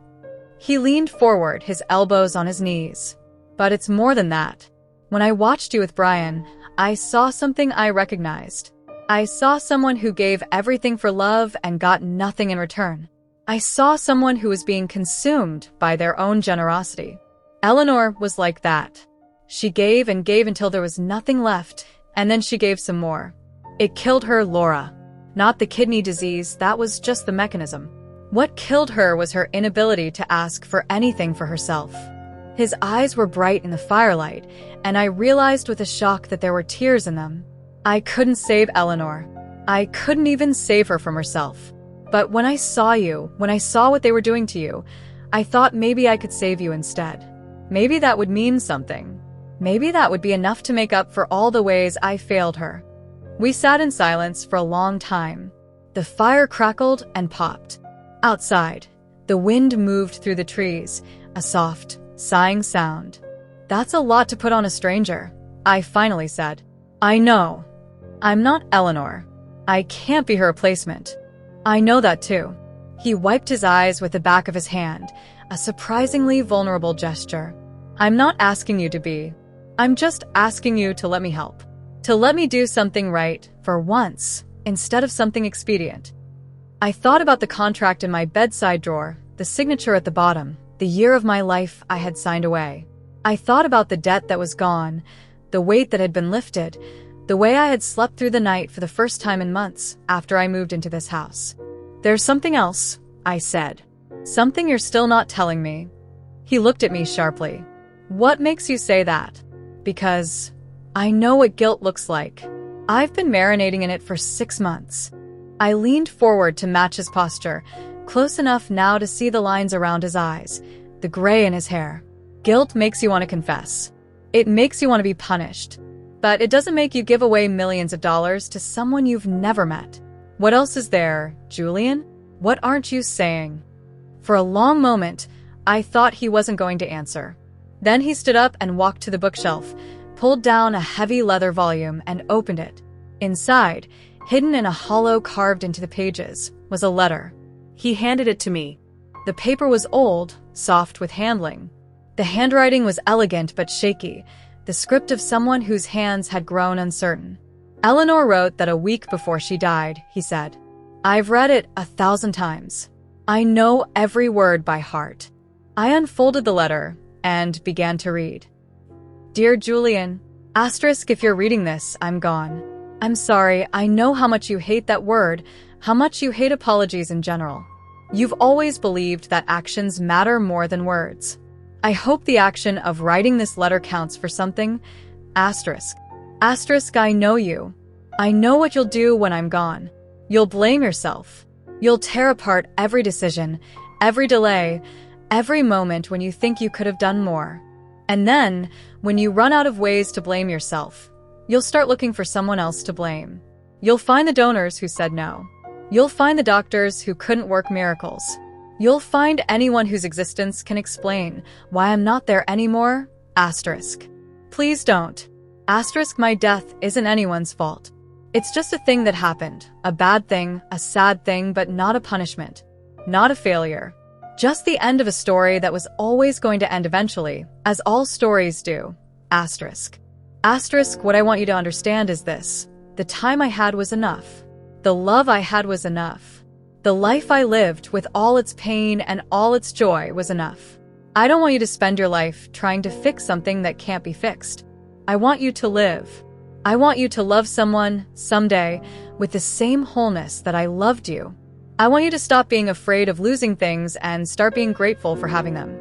Speaker 1: He leaned forward, his elbows on his knees. "But it's more than that. When I watched you with Brian, I saw something I recognized. I saw someone who gave everything for love and got nothing in return. I saw someone who was being consumed by their own generosity. Eleanor was like that. She gave and gave until there was nothing left, and then she gave some more. It killed her, Laura. Not the kidney disease, that was just the mechanism. What killed her was her inability to ask for anything for herself. His eyes were bright in the firelight, and I realized with a shock that there were tears in them. I couldn't save Eleanor. I couldn't even save her from herself. But when I saw you, when I saw what they were doing to you, I thought maybe I could save you instead. Maybe that would mean something. Maybe that would be enough to make up for all the ways I failed her. We sat in silence for a long time. The fire crackled and popped. Outside, the wind moved through the trees, a soft, sighing sound. That's a lot to put on a stranger, I finally said. I know. I'm not Eleanor. I can't be her replacement. I know that too. He wiped his eyes with the back of his hand, a surprisingly vulnerable gesture. I'm not asking you to be. I'm just asking you to let me help. To let me do something right for once, instead of something expedient. I thought about the contract in my bedside drawer, the signature at the bottom, the year of my life I had signed away. I thought about the debt that was gone, the weight that had been lifted, the way I had slept through the night for the first time in months after I moved into this house. There's something else, I said. Something you're still not telling me. He looked at me sharply. What makes you say that? Because I know what guilt looks like. I've been marinating in it for 6 months. I leaned forward to match his posture, close enough now to see the lines around his eyes, the gray in his hair. Guilt makes you want to confess. It makes you want to be punished. But it doesn't make you give away millions of dollars to someone you've never met. What else is there, Julian? What aren't you saying? For a long moment, I thought he wasn't going to answer. Then he stood up and walked to the bookshelf, pulled down a heavy leather volume and opened it. Inside, hidden in a hollow carved into the pages, was a letter. He handed it to me. The paper was old, soft with handling. The handwriting was elegant but shaky, the script of someone whose hands had grown uncertain. Eleanor wrote that a week before she died, he said. I've read it 1,000 times. I know every word by heart. I unfolded the letter and began to read. Dear Julian, asterisk if you're reading this, I'm gone. I'm sorry, I know how much you hate that word, how much you hate apologies in general. You've always believed that actions matter more than words. I hope the action of writing this letter counts for something. Asterisk. Asterisk, I know you. I know what you'll do when I'm gone. You'll blame yourself. You'll tear apart every decision, every delay, every moment when you think you could have done more. And then, when you run out of ways to blame yourself, you'll start looking for someone else to blame. You'll find the donors who said no. You'll find the doctors who couldn't work miracles. You'll find anyone whose existence can explain why I'm not there anymore. Asterisk. Please don't. Asterisk, my death isn't anyone's fault. It's just a thing that happened. A bad thing, a sad thing, but not a punishment. Not a failure. Just the end of a story that was always going to end eventually, as all stories do. Asterisk. Asterisk, what I want you to understand is this. The time I had was enough. The love I had was enough. The life I lived with all its pain and all its joy was enough. I don't want you to spend your life trying to fix something that can't be fixed. I want you to live. I want you to love someone, someday, with the same wholeness that I loved you. I want you to stop being afraid of losing things and start being grateful for having them.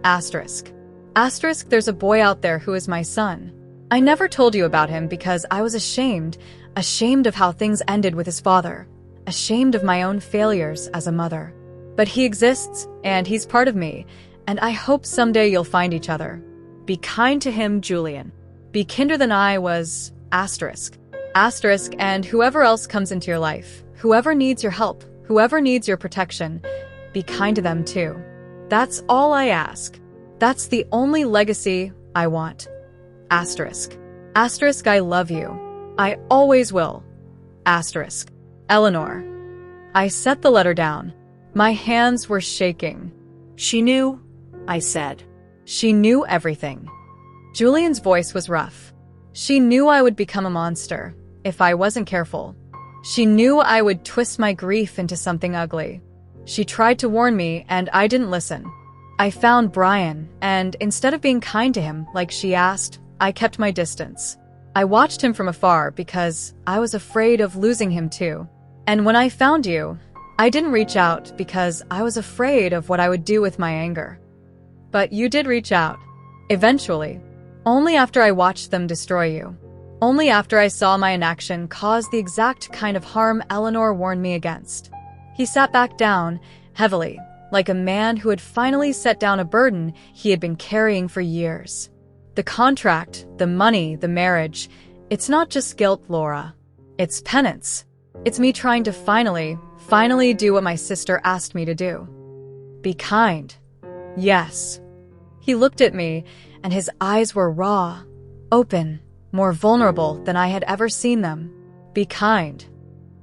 Speaker 1: Asterisk. Asterisk, there's a boy out there who is my son. I never told you about him because I was ashamed of how things ended with his father, ashamed of my own failures as a mother. But he exists, and he's part of me, and I hope someday you'll find each other. Be kind to him, Julian. Be kinder than I was. Asterisk. Asterisk, and whoever else comes into your life, whoever needs your help, whoever needs your protection, be kind to them too. That's all I ask. That's the only legacy I want. Asterisk. Asterisk, I love you. I always will. Asterisk. Eleanor. I set the letter down. My hands were shaking.
Speaker 2: She knew, I said.
Speaker 1: She knew everything. Julian's voice was rough. She knew I would become a monster if I wasn't careful. She knew I would twist my grief into something ugly. She tried to warn me, and I didn't listen. I found Brian, and instead of being kind to him like she asked, I kept my distance. I watched him from afar because I was afraid of losing him too. And when I found you, I didn't reach out because I was afraid of what I would do with my anger. But you did reach out. Eventually. Only after I watched them destroy you. Only after I saw my inaction cause the exact kind of harm Eleanor warned me against. He sat back down, heavily, like a man who had finally set down a burden he had been carrying for years. The contract, the money, the marriage, it's not just guilt, Laura. It's penance. It's me trying to finally do what my sister asked me to do. Be kind. Yes. He looked at me, and his eyes were raw, open, more vulnerable than I had ever seen them. Be kind.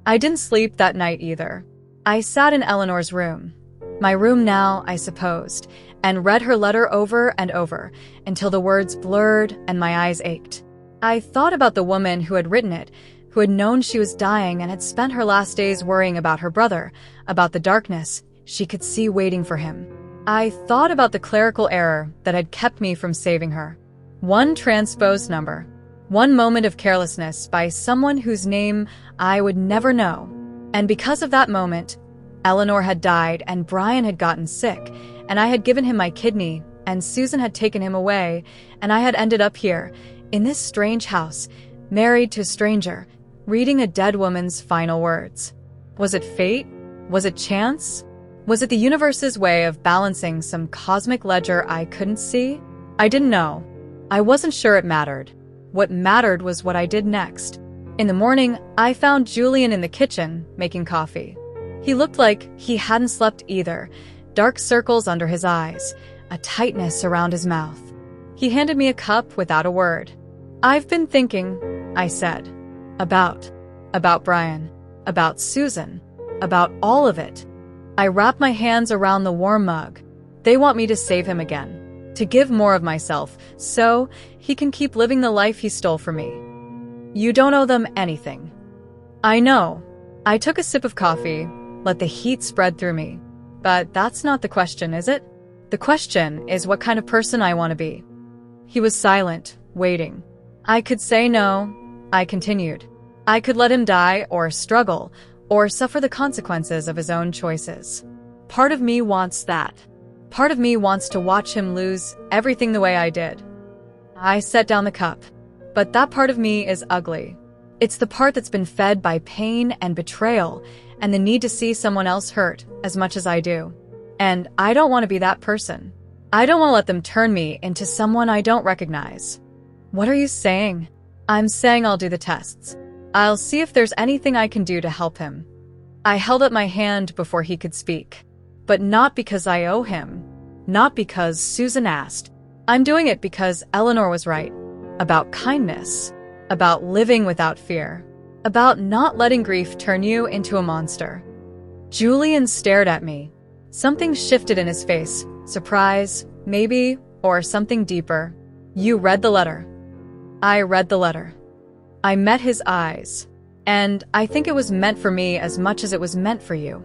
Speaker 1: I didn't sleep that night either. I sat in Eleanor's room. My room now, I supposed, and read her letter over and over until the words blurred and my eyes ached. I thought about the woman who had written it, who had known she was dying and had spent her last days worrying about her brother, about the darkness she could see waiting for him. I thought about the clerical error that had kept me from saving her. One transposed number. One moment of carelessness by someone whose name I would never know. And because of that moment, Eleanor had died and Brian had gotten sick, and I had given him my kidney, and Susan had taken him away, and I had ended up here, in this strange house, married to a stranger, reading a dead woman's final words. Was it fate? Was it chance? Was it the universe's way of balancing some cosmic ledger I couldn't see? I didn't know. I wasn't sure it mattered. What mattered was what I did next. In the morning, I found Julian in the kitchen, making coffee. He looked like he hadn't slept either, dark circles under his eyes, a tightness around his mouth. He handed me a cup without a word. I've been thinking, I said, about Brian, about Susan, about all of it. I wrapped my hands around the warm mug. They want me to save him again, to give more of myself, so he can keep living the life he stole from me. You don't owe them anything. I know. I took a sip of coffee, let the heat spread through me. But that's not the question, is it? The question is what kind of person I want to be. He was silent, waiting. I could say no. I continued. I could let him die or struggle or suffer the consequences of his own choices. Part of me wants that. Part of me wants to watch him lose everything the way I did. I set down the cup. But that part of me is ugly. It's the part that's been fed by pain and betrayal and the need to see someone else hurt as much as I do. And I don't want to be that person. I don't want to let them turn me into someone I don't recognize. What are you saying? I'm saying I'll do the tests. I'll see if there's anything I can do to help him. I held up my hand before he could speak. But not because I owe him. Not because Susan asked. I'm doing it because Eleanor was right. About kindness. About living without fear. About not letting grief turn you into a monster. Julian stared at me. Something shifted in his face. Surprise, maybe, or something deeper. You read the letter. I read the letter. I met his eyes. And I think it was meant for me as much as it was meant for you.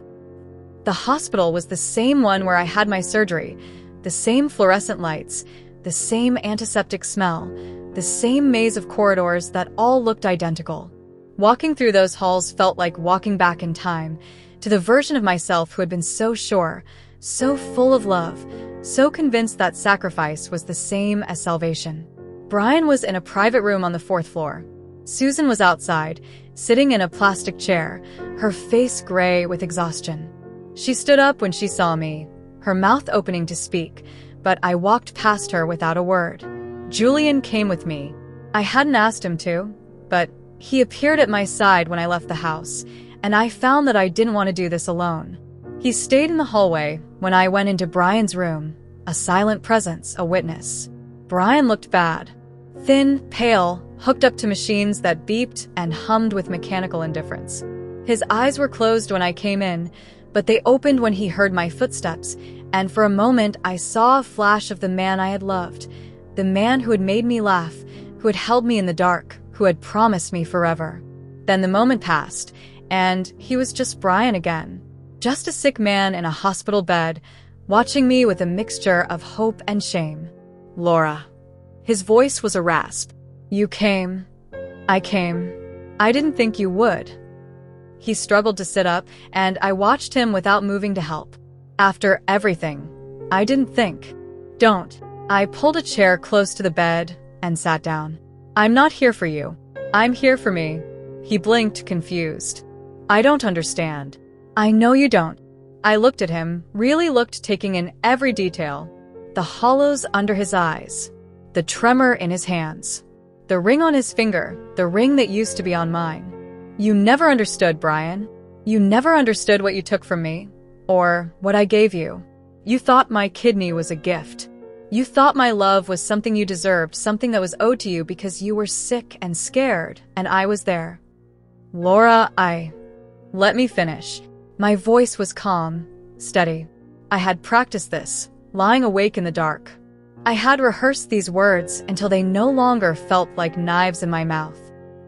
Speaker 1: The hospital was the same one where I had my surgery. The same fluorescent lights. The same antiseptic smell. The same maze of corridors that all looked identical. Walking through those halls felt like walking back in time, to the version of myself who had been so sure, so full of love, so convinced that sacrifice was the same as salvation. Brian was in a private room on the 4th floor. Susan was outside, sitting in a plastic chair, her face gray with exhaustion. She stood up when she saw me, her mouth opening to speak, but I walked past her without a word. Julian came with me. I hadn't asked him to, but he appeared at my side when I left the house, and I found that I didn't want to do this alone. He stayed in the hallway when I went into Brian's room, a silent presence, a witness. Brian looked bad. Thin, pale, hooked up to machines that beeped and hummed with mechanical indifference. His eyes were closed when I came in, but they opened when he heard my footsteps, and for a moment I saw a flash of the man I had loved, the man who had made me laugh, who had held me in the dark, who had promised me forever. Then the moment passed, and he was just Brian again. Just a sick man in a hospital bed, watching me with a mixture of hope and shame.
Speaker 2: Laura. His voice was a rasp.
Speaker 1: You came. I came. I didn't think you would. He struggled to sit up, and I watched him without moving to help. After everything, I didn't think. Don't. I pulled a chair close to the bed and sat down. I'm not here for you. I'm here for me. He blinked, confused. I don't understand. I know you don't. I looked at him, really looked, taking in every detail. The hollows under his eyes, the tremor in his hands, the ring on his finger, the ring that used to be on mine. You never understood, Brian. You never understood what you took from me, or what I gave you. You thought my kidney was a gift. You thought my love was something you deserved, something that was owed to you because you were sick and scared, and I was there. Laura, Let me finish. My voice was calm, steady. I had practiced this, lying awake in the dark. I had rehearsed these words until they no longer felt like knives in my mouth.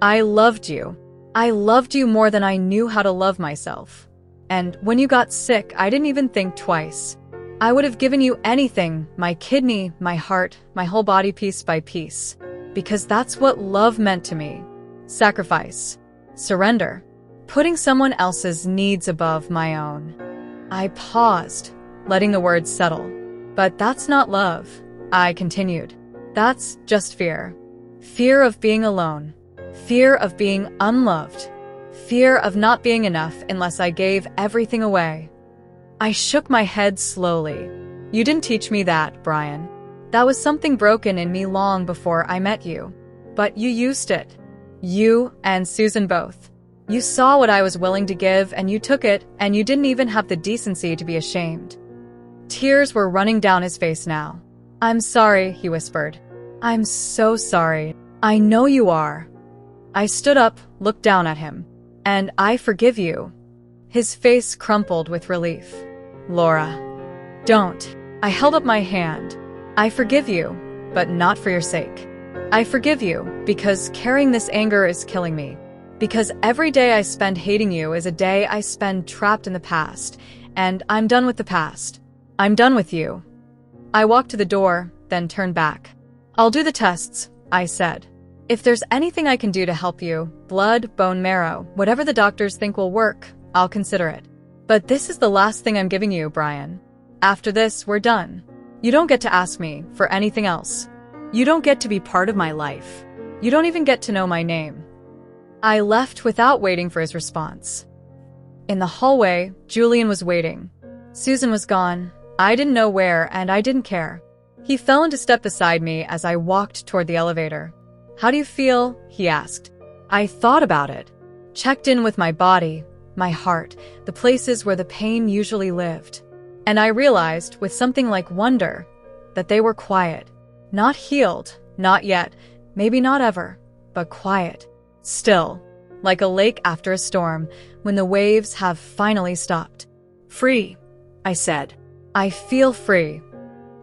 Speaker 1: I loved you. I loved you more than I knew how to love myself. And when you got sick, I didn't even think twice. I would have given you anything, my kidney, my heart, my whole body piece by piece. Because that's what love meant to me. Sacrifice. Surrender. Putting someone else's needs above my own. I paused, letting the words settle. But that's not love, I continued. That's just fear. Fear of being alone. Fear of being unloved. Fear of not being enough unless I gave everything away. I shook my head slowly. You didn't teach me that, Brian. That was something broken in me long before I met you. But you used it. You and Susan both. You saw what I was willing to give and you took it, and you didn't even have the decency to be ashamed. Tears were running down his face now. I'm sorry, he whispered. I'm so sorry. I know you are. I stood up, looked down at him. And I forgive you. His face crumpled with relief. Laura. Don't. I held up my hand. I forgive you, but not for your sake. I forgive you because carrying this anger is killing me. Because every day I spend hating you is a day I spend trapped in the past, and I'm done with the past. I'm done with you. I walked to the door, then turned back. I'll do the tests, I said. If there's anything I can do to help you, blood, bone marrow, whatever the doctors think will work, I'll consider it. But this is the last thing I'm giving you, Brian. After this, we're done. You don't get to ask me for anything else.
Speaker 2: You don't get to be part of my life.
Speaker 1: You don't even get to know my name. I left without waiting for his response. In the hallway, Julian was waiting. Susan was gone. I didn't know where, and I didn't care. He fell into step beside me as I walked toward the elevator. How do you feel? He asked. I thought about it. Checked in with my body, my heart, the places where the pain usually lived. And I realized, with something like wonder, that they were quiet. Not healed, not yet, maybe not ever, but quiet. Still, like a lake after a storm, when the waves have finally stopped.
Speaker 2: Free, I said.
Speaker 1: I feel free.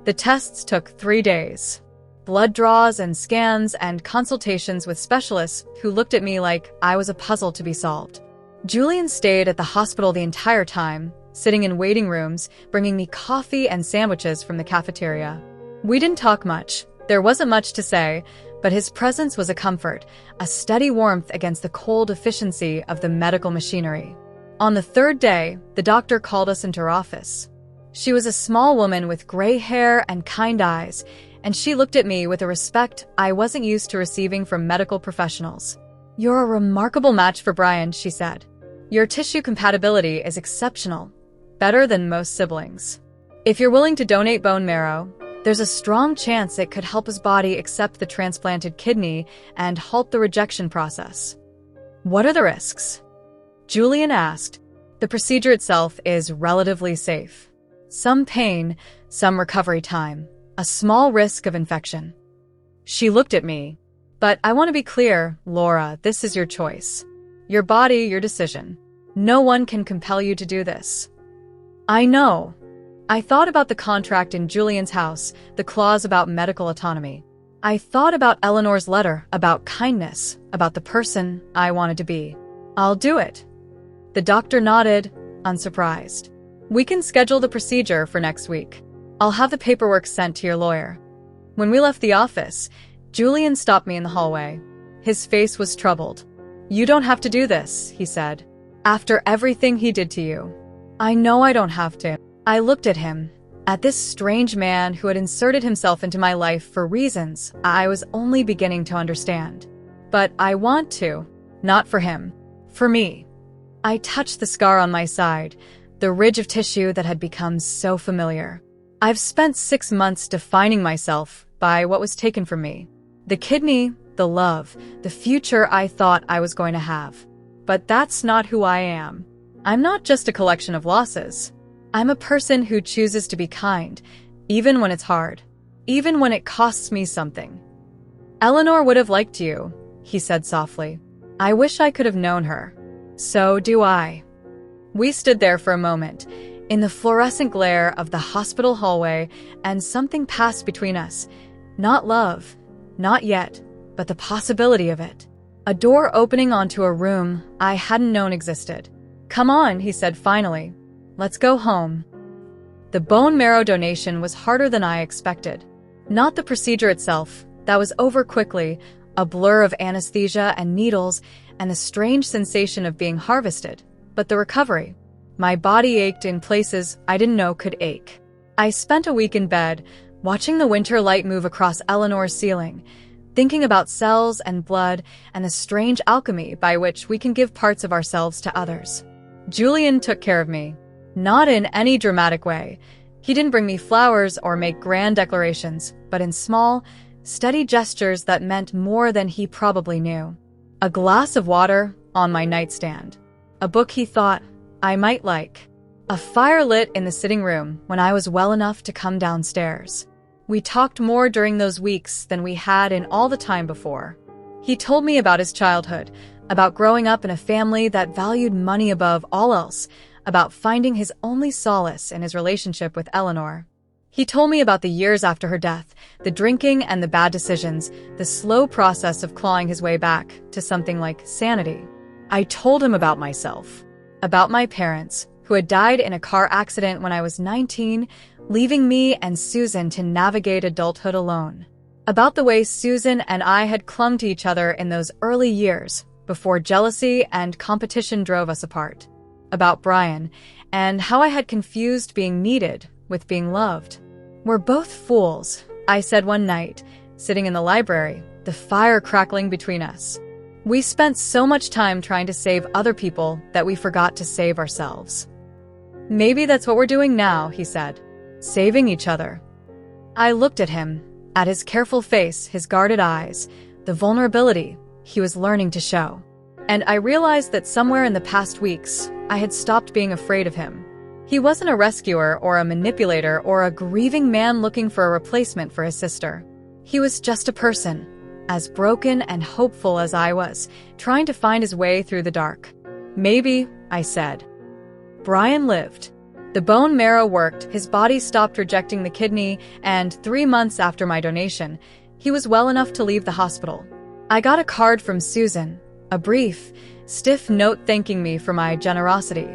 Speaker 1: The tests took 3 days. Blood draws and scans and consultations with specialists who looked at me like I was a puzzle to be solved. Julian stayed at the hospital the entire time, sitting in waiting rooms, bringing me coffee and sandwiches from the cafeteria. We didn't talk much. There wasn't much to say, but his presence was a comfort, a steady warmth against the cold efficiency of the medical machinery. On the 3rd day, the doctor called us into her office. She was a small woman with gray hair and kind eyes, and she looked at me with a respect I wasn't used to receiving from medical professionals. You're a remarkable match for Brian, she said. Your tissue compatibility is exceptional, better than most siblings. If you're willing to donate bone marrow, there's a strong chance it could help his body accept the transplanted kidney and halt the rejection process. What are the risks? Julian asked. The procedure itself is relatively safe. Some pain, some recovery time, a small risk of infection. She looked at me. But I want to be clear, Laura, this is your choice. Your body, your decision. No one can compel you to do this. I know. I thought about the contract in Julian's house, the clause about medical autonomy. I thought about Eleanor's letter, about kindness, about the person I wanted to be. I'll do it. The doctor nodded, unsurprised. We can schedule the procedure for next week. I'll have the paperwork sent to your lawyer. When we left the office, Julian stopped me in the hallway. His face was troubled. You don't have to do this, he said. After everything he did to you. I know I don't have to. I looked at him, at this strange man who had inserted himself into my life for reasons I was only beginning to understand. But I want to, not for him, for me. I touched the scar on my side, the ridge of tissue that had become so familiar. I've spent 6 months defining myself by what was taken from me. The kidney, the love, the future I thought I was going to have. But that's not who I am. I'm not just a collection of losses. I'm a person who chooses to be kind, even when it's hard, even when it costs me something. Eleanor would have liked you, he said softly. I wish I could have known her. So do I. We stood there for a moment, in the fluorescent glare of the hospital hallway, and something passed between us. Not love, not yet, but the possibility of it. A door opening onto a room I hadn't known existed. Come on, he said finally. Let's go home. The bone marrow donation was harder than I expected. Not the procedure itself, that was over quickly, a blur of anesthesia and needles and the strange sensation of being harvested, but the recovery. My body ached in places I didn't know could ache. I spent a week in bed, watching the winter light move across Eleanor's ceiling, thinking about cells and blood and the strange alchemy by which we can give parts of ourselves to others. Julian took care of me. Not in any dramatic way. He didn't bring me flowers or make grand declarations, but in small, steady gestures that meant more than he probably knew. A glass of water on my nightstand. A book he thought I might like. A fire lit in the sitting room when I was well enough to come downstairs. We talked more during those weeks than we had in all the time before. He told me about his childhood, about growing up in a family that valued money above all else, about finding his only solace in his relationship with Eleanor. He told me about the years after her death, the drinking and the bad decisions, the slow process of clawing his way back to something like sanity. I told him about myself, about my parents, who had died in a car accident when I was 19, leaving me and Susan to navigate adulthood alone. About the way Susan and I had clung to each other in those early years, before jealousy and competition drove us apart. About Brian, and how I had confused being needed with being loved. We're both fools, I said one night, sitting in the library, the fire crackling between us. We spent so much time trying to save other people that we forgot to save ourselves. Maybe that's what we're doing now, he said. Saving each other. I looked at him, at his careful face, his guarded eyes, the vulnerability he was learning to show. And I realized that somewhere in the past weeks, I had stopped being afraid of him. He wasn't a rescuer or a manipulator or a grieving man looking for a replacement for his sister. He was just a person, as broken and hopeful as I was, trying to find his way through the dark. Maybe, I said. Brian lived. The bone marrow worked, his body stopped rejecting the kidney, and 3 months after my donation, he was well enough to leave the hospital. I got a card from Susan, a brief, stiff note thanking me for my generosity,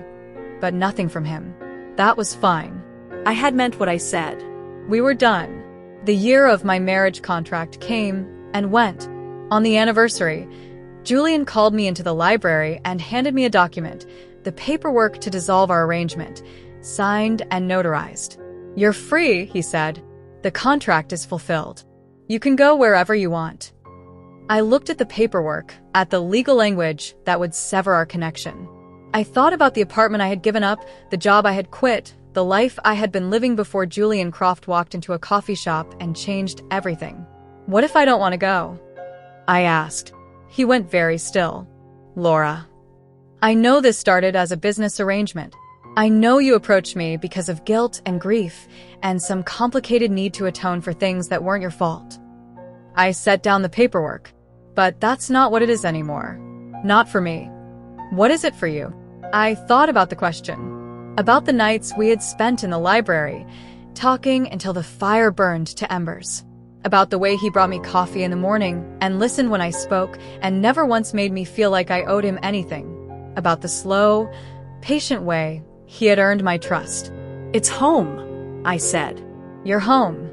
Speaker 1: but nothing from him. That was fine.
Speaker 2: I had meant what I said.
Speaker 1: We were done. The year of my marriage contract came and went. On the anniversary, Julian called me into the library and handed me a document, the paperwork to dissolve our arrangement, signed and notarized. You're free, he said. The contract is fulfilled. You can go wherever you want. I looked at the paperwork, at the legal language that would sever our connection. I thought about the apartment I had given up, the job I had quit, the life I had been living before Julian Croft walked into a coffee shop and changed everything. What if I don't want to go? I asked. He went very still. Laura. I know this started as a business arrangement. I know you approached me because of guilt and grief and some complicated need to atone for things that weren't your fault. I set down the paperwork. But that's not what it is anymore. Not for me. What is it for you? I thought about the question. About the nights we had spent in the library, talking until the fire burned to embers. About the way he brought me coffee in the morning and listened when I spoke and never once made me feel like I owed him anything. about the slow, patient way he had earned my trust.
Speaker 2: "It's home," I said.
Speaker 1: "You're home."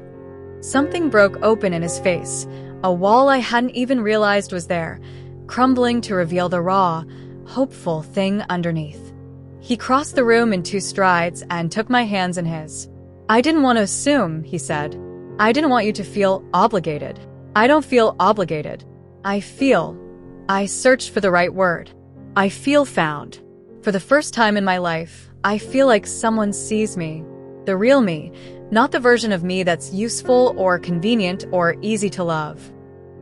Speaker 1: Something broke open in his face, a wall I hadn't even realized was there, crumbling to reveal the raw, hopeful thing underneath. He crossed the room in 2 strides and took my hands in his. "I didn't want to assume," he said. "I didn't want you to feel obligated." "I don't feel obligated. I searched for the right word.
Speaker 2: I feel found.
Speaker 1: For the first time in my life, I feel like someone sees me. The real me, not the version of me that's useful or convenient or easy to love."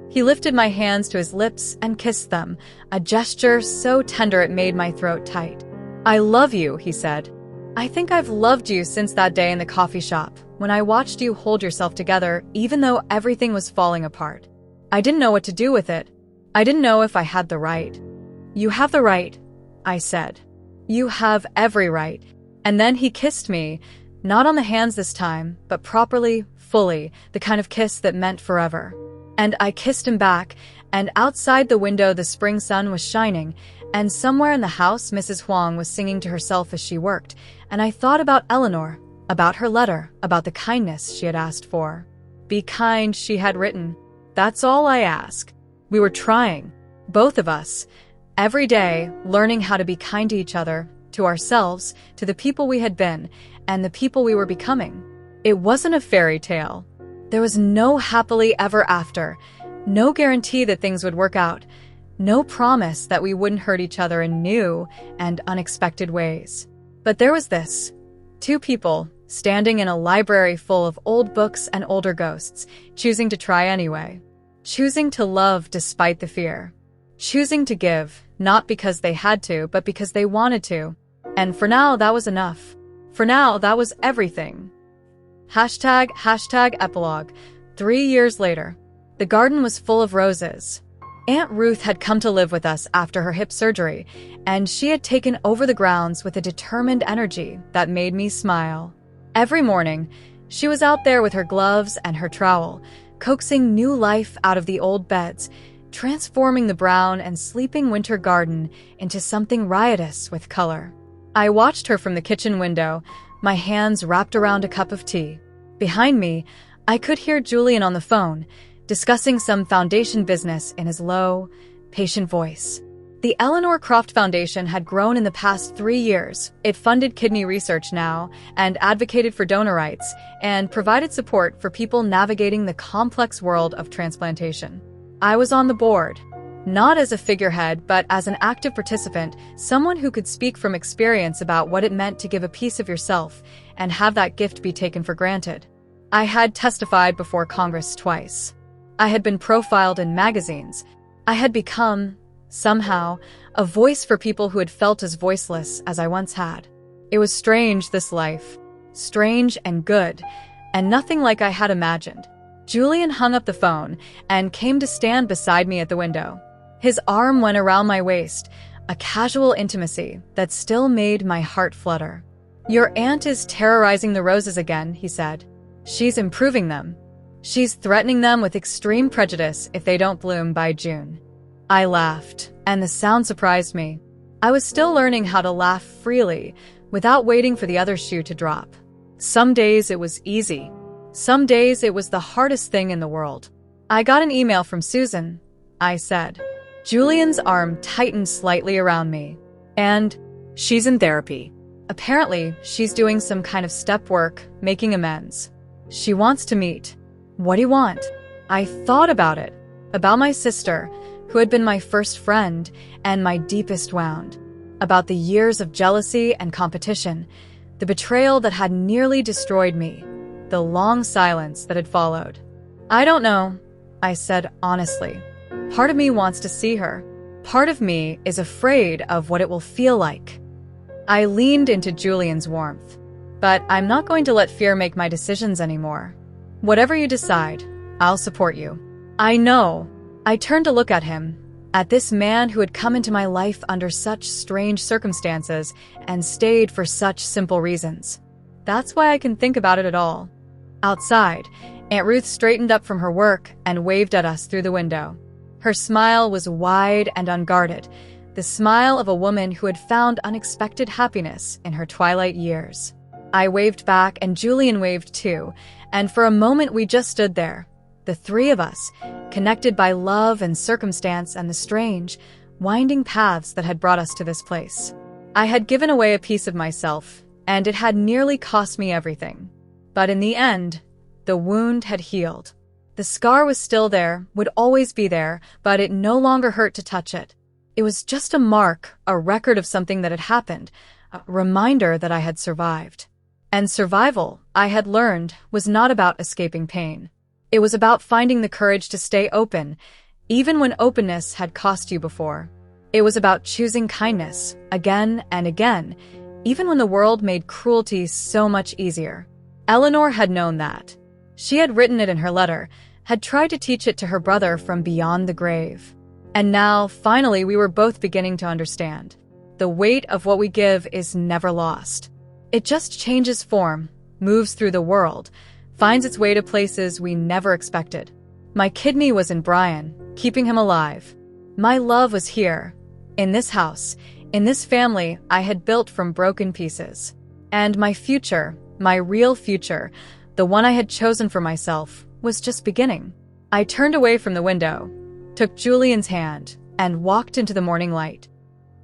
Speaker 1: He lifted my hands to his lips and kissed them, a gesture so tender it made my throat tight. "I love you," he said. "I think I've loved you since that day in the coffee shop, when I watched you hold yourself together even though everything was falling apart. I didn't know what to do with it. I didn't know if I had the right." "You have the right," I said. "You have every right." And then he kissed me, not on the hands this time, but properly, fully, the kind of kiss that meant forever. And I kissed him back, and outside the window the spring sun was shining, and somewhere in the house Mrs. Huang was singing to herself as she worked, and I thought about Eleanor, about her letter, about the kindness she had asked for. "Be kind," she had written. That's all I ask. We were trying, both of us, every day, learning how to be kind to each other, to ourselves, to the people we had been, and the people we were becoming. It wasn't a fairy tale. There was no happily ever after, no guarantee that things would work out, no promise that we wouldn't hurt each other in new and unexpected ways. But there was this. 2 people, standing in a library full of old books and older ghosts, choosing to try anyway. Choosing to love despite the fear. Choosing to give, not because they had to, but because they wanted to. And for now, that was enough. For now, that was everything. #, epilogue. 3 years later. The garden was full of roses. Aunt Ruth had come to live with us after her hip surgery, and she had taken over the grounds with a determined energy that made me smile. Every morning, she was out there with her gloves and her trowel, coaxing new life out of the old beds, transforming the brown and sleeping winter garden into something riotous with color. I watched her from the kitchen window, my hands wrapped around a cup of tea. Behind me, I could hear Julian on the phone, discussing some foundation business in his low, patient voice. The Eleanor Croft Foundation had grown in the past 3 years. It funded kidney research now, and advocated for donor rights, and provided support for people navigating the complex world of transplantation. I was on the board, not as a figurehead, but as an active participant, someone who could speak from experience about what it meant to give a piece of yourself and have that gift be taken for granted. I had testified before Congress twice. I had been profiled in magazines. I had become, somehow, a voice for people who had felt as voiceless as I once had. It was strange, this life. Strange and good, and nothing like I had imagined. Julian hung up the phone and came to stand beside me at the window. His arm went around my waist, a casual intimacy that still made my heart flutter. "Your aunt is terrorizing the roses again," he said. "She's improving them. She's threatening them with extreme prejudice if they don't bloom by June." I laughed, and the sound surprised me. I was still learning how to laugh freely, without waiting for the other shoe to drop. Some days it was easy. Some days it was the hardest thing in the world. "I got an email from Susan," I said. Julian's arm tightened slightly around me. "And
Speaker 2: she's in therapy.
Speaker 1: Apparently, she's doing some kind of step work, making amends. She wants to meet." "What do you want?" I thought about it. About my sister, who had been my first friend and my deepest wound. About the years of jealousy and competition, the betrayal that had nearly destroyed me, the long silence that had followed. "I don't know," I said honestly. "Part of me wants to see her. Part of me is afraid of what it will feel like." I leaned into Julian's warmth. "But I'm not going to let fear make my decisions anymore. Whatever you decide, I'll support you." "I know." I turned to look at him, at this man who had come into my life under such strange circumstances and stayed for such simple reasons. That's why I can think about it at all. Outside, Aunt Ruth straightened up from her work and waved at us through the window. Her smile was wide and unguarded, the smile of a woman who had found unexpected happiness in her twilight years. I waved back and Julian waved too, and for a moment we just stood there, the three of us, connected by love and circumstance and the strange, winding paths that had brought us to this place. I had given away a piece of myself, and it had nearly cost me everything. But in the end, the wound had healed. The scar was still there, would always be there, but it no longer hurt to touch it. It was just a mark, a record of something that had happened, a reminder that I had survived. And survival, I had learned, was not about escaping pain. It was about finding the courage to stay open, even when openness had cost you before. It was about choosing kindness, again and again, even when the world made cruelty so much easier. Eleanor had known that. She had written it in her letter, had tried to teach it to her brother from beyond the grave. And now, finally, we were both beginning to understand. The weight of what we give is never lost. It just changes form, moves through the world, finds its way to places we never expected. My kidney was in Brian, keeping him alive. My love was here, in this house, in this family I had built from broken pieces. And my future, my real future, the one I had chosen for myself, was just beginning. I turned away from the window, took Julian's hand, and walked into the morning light.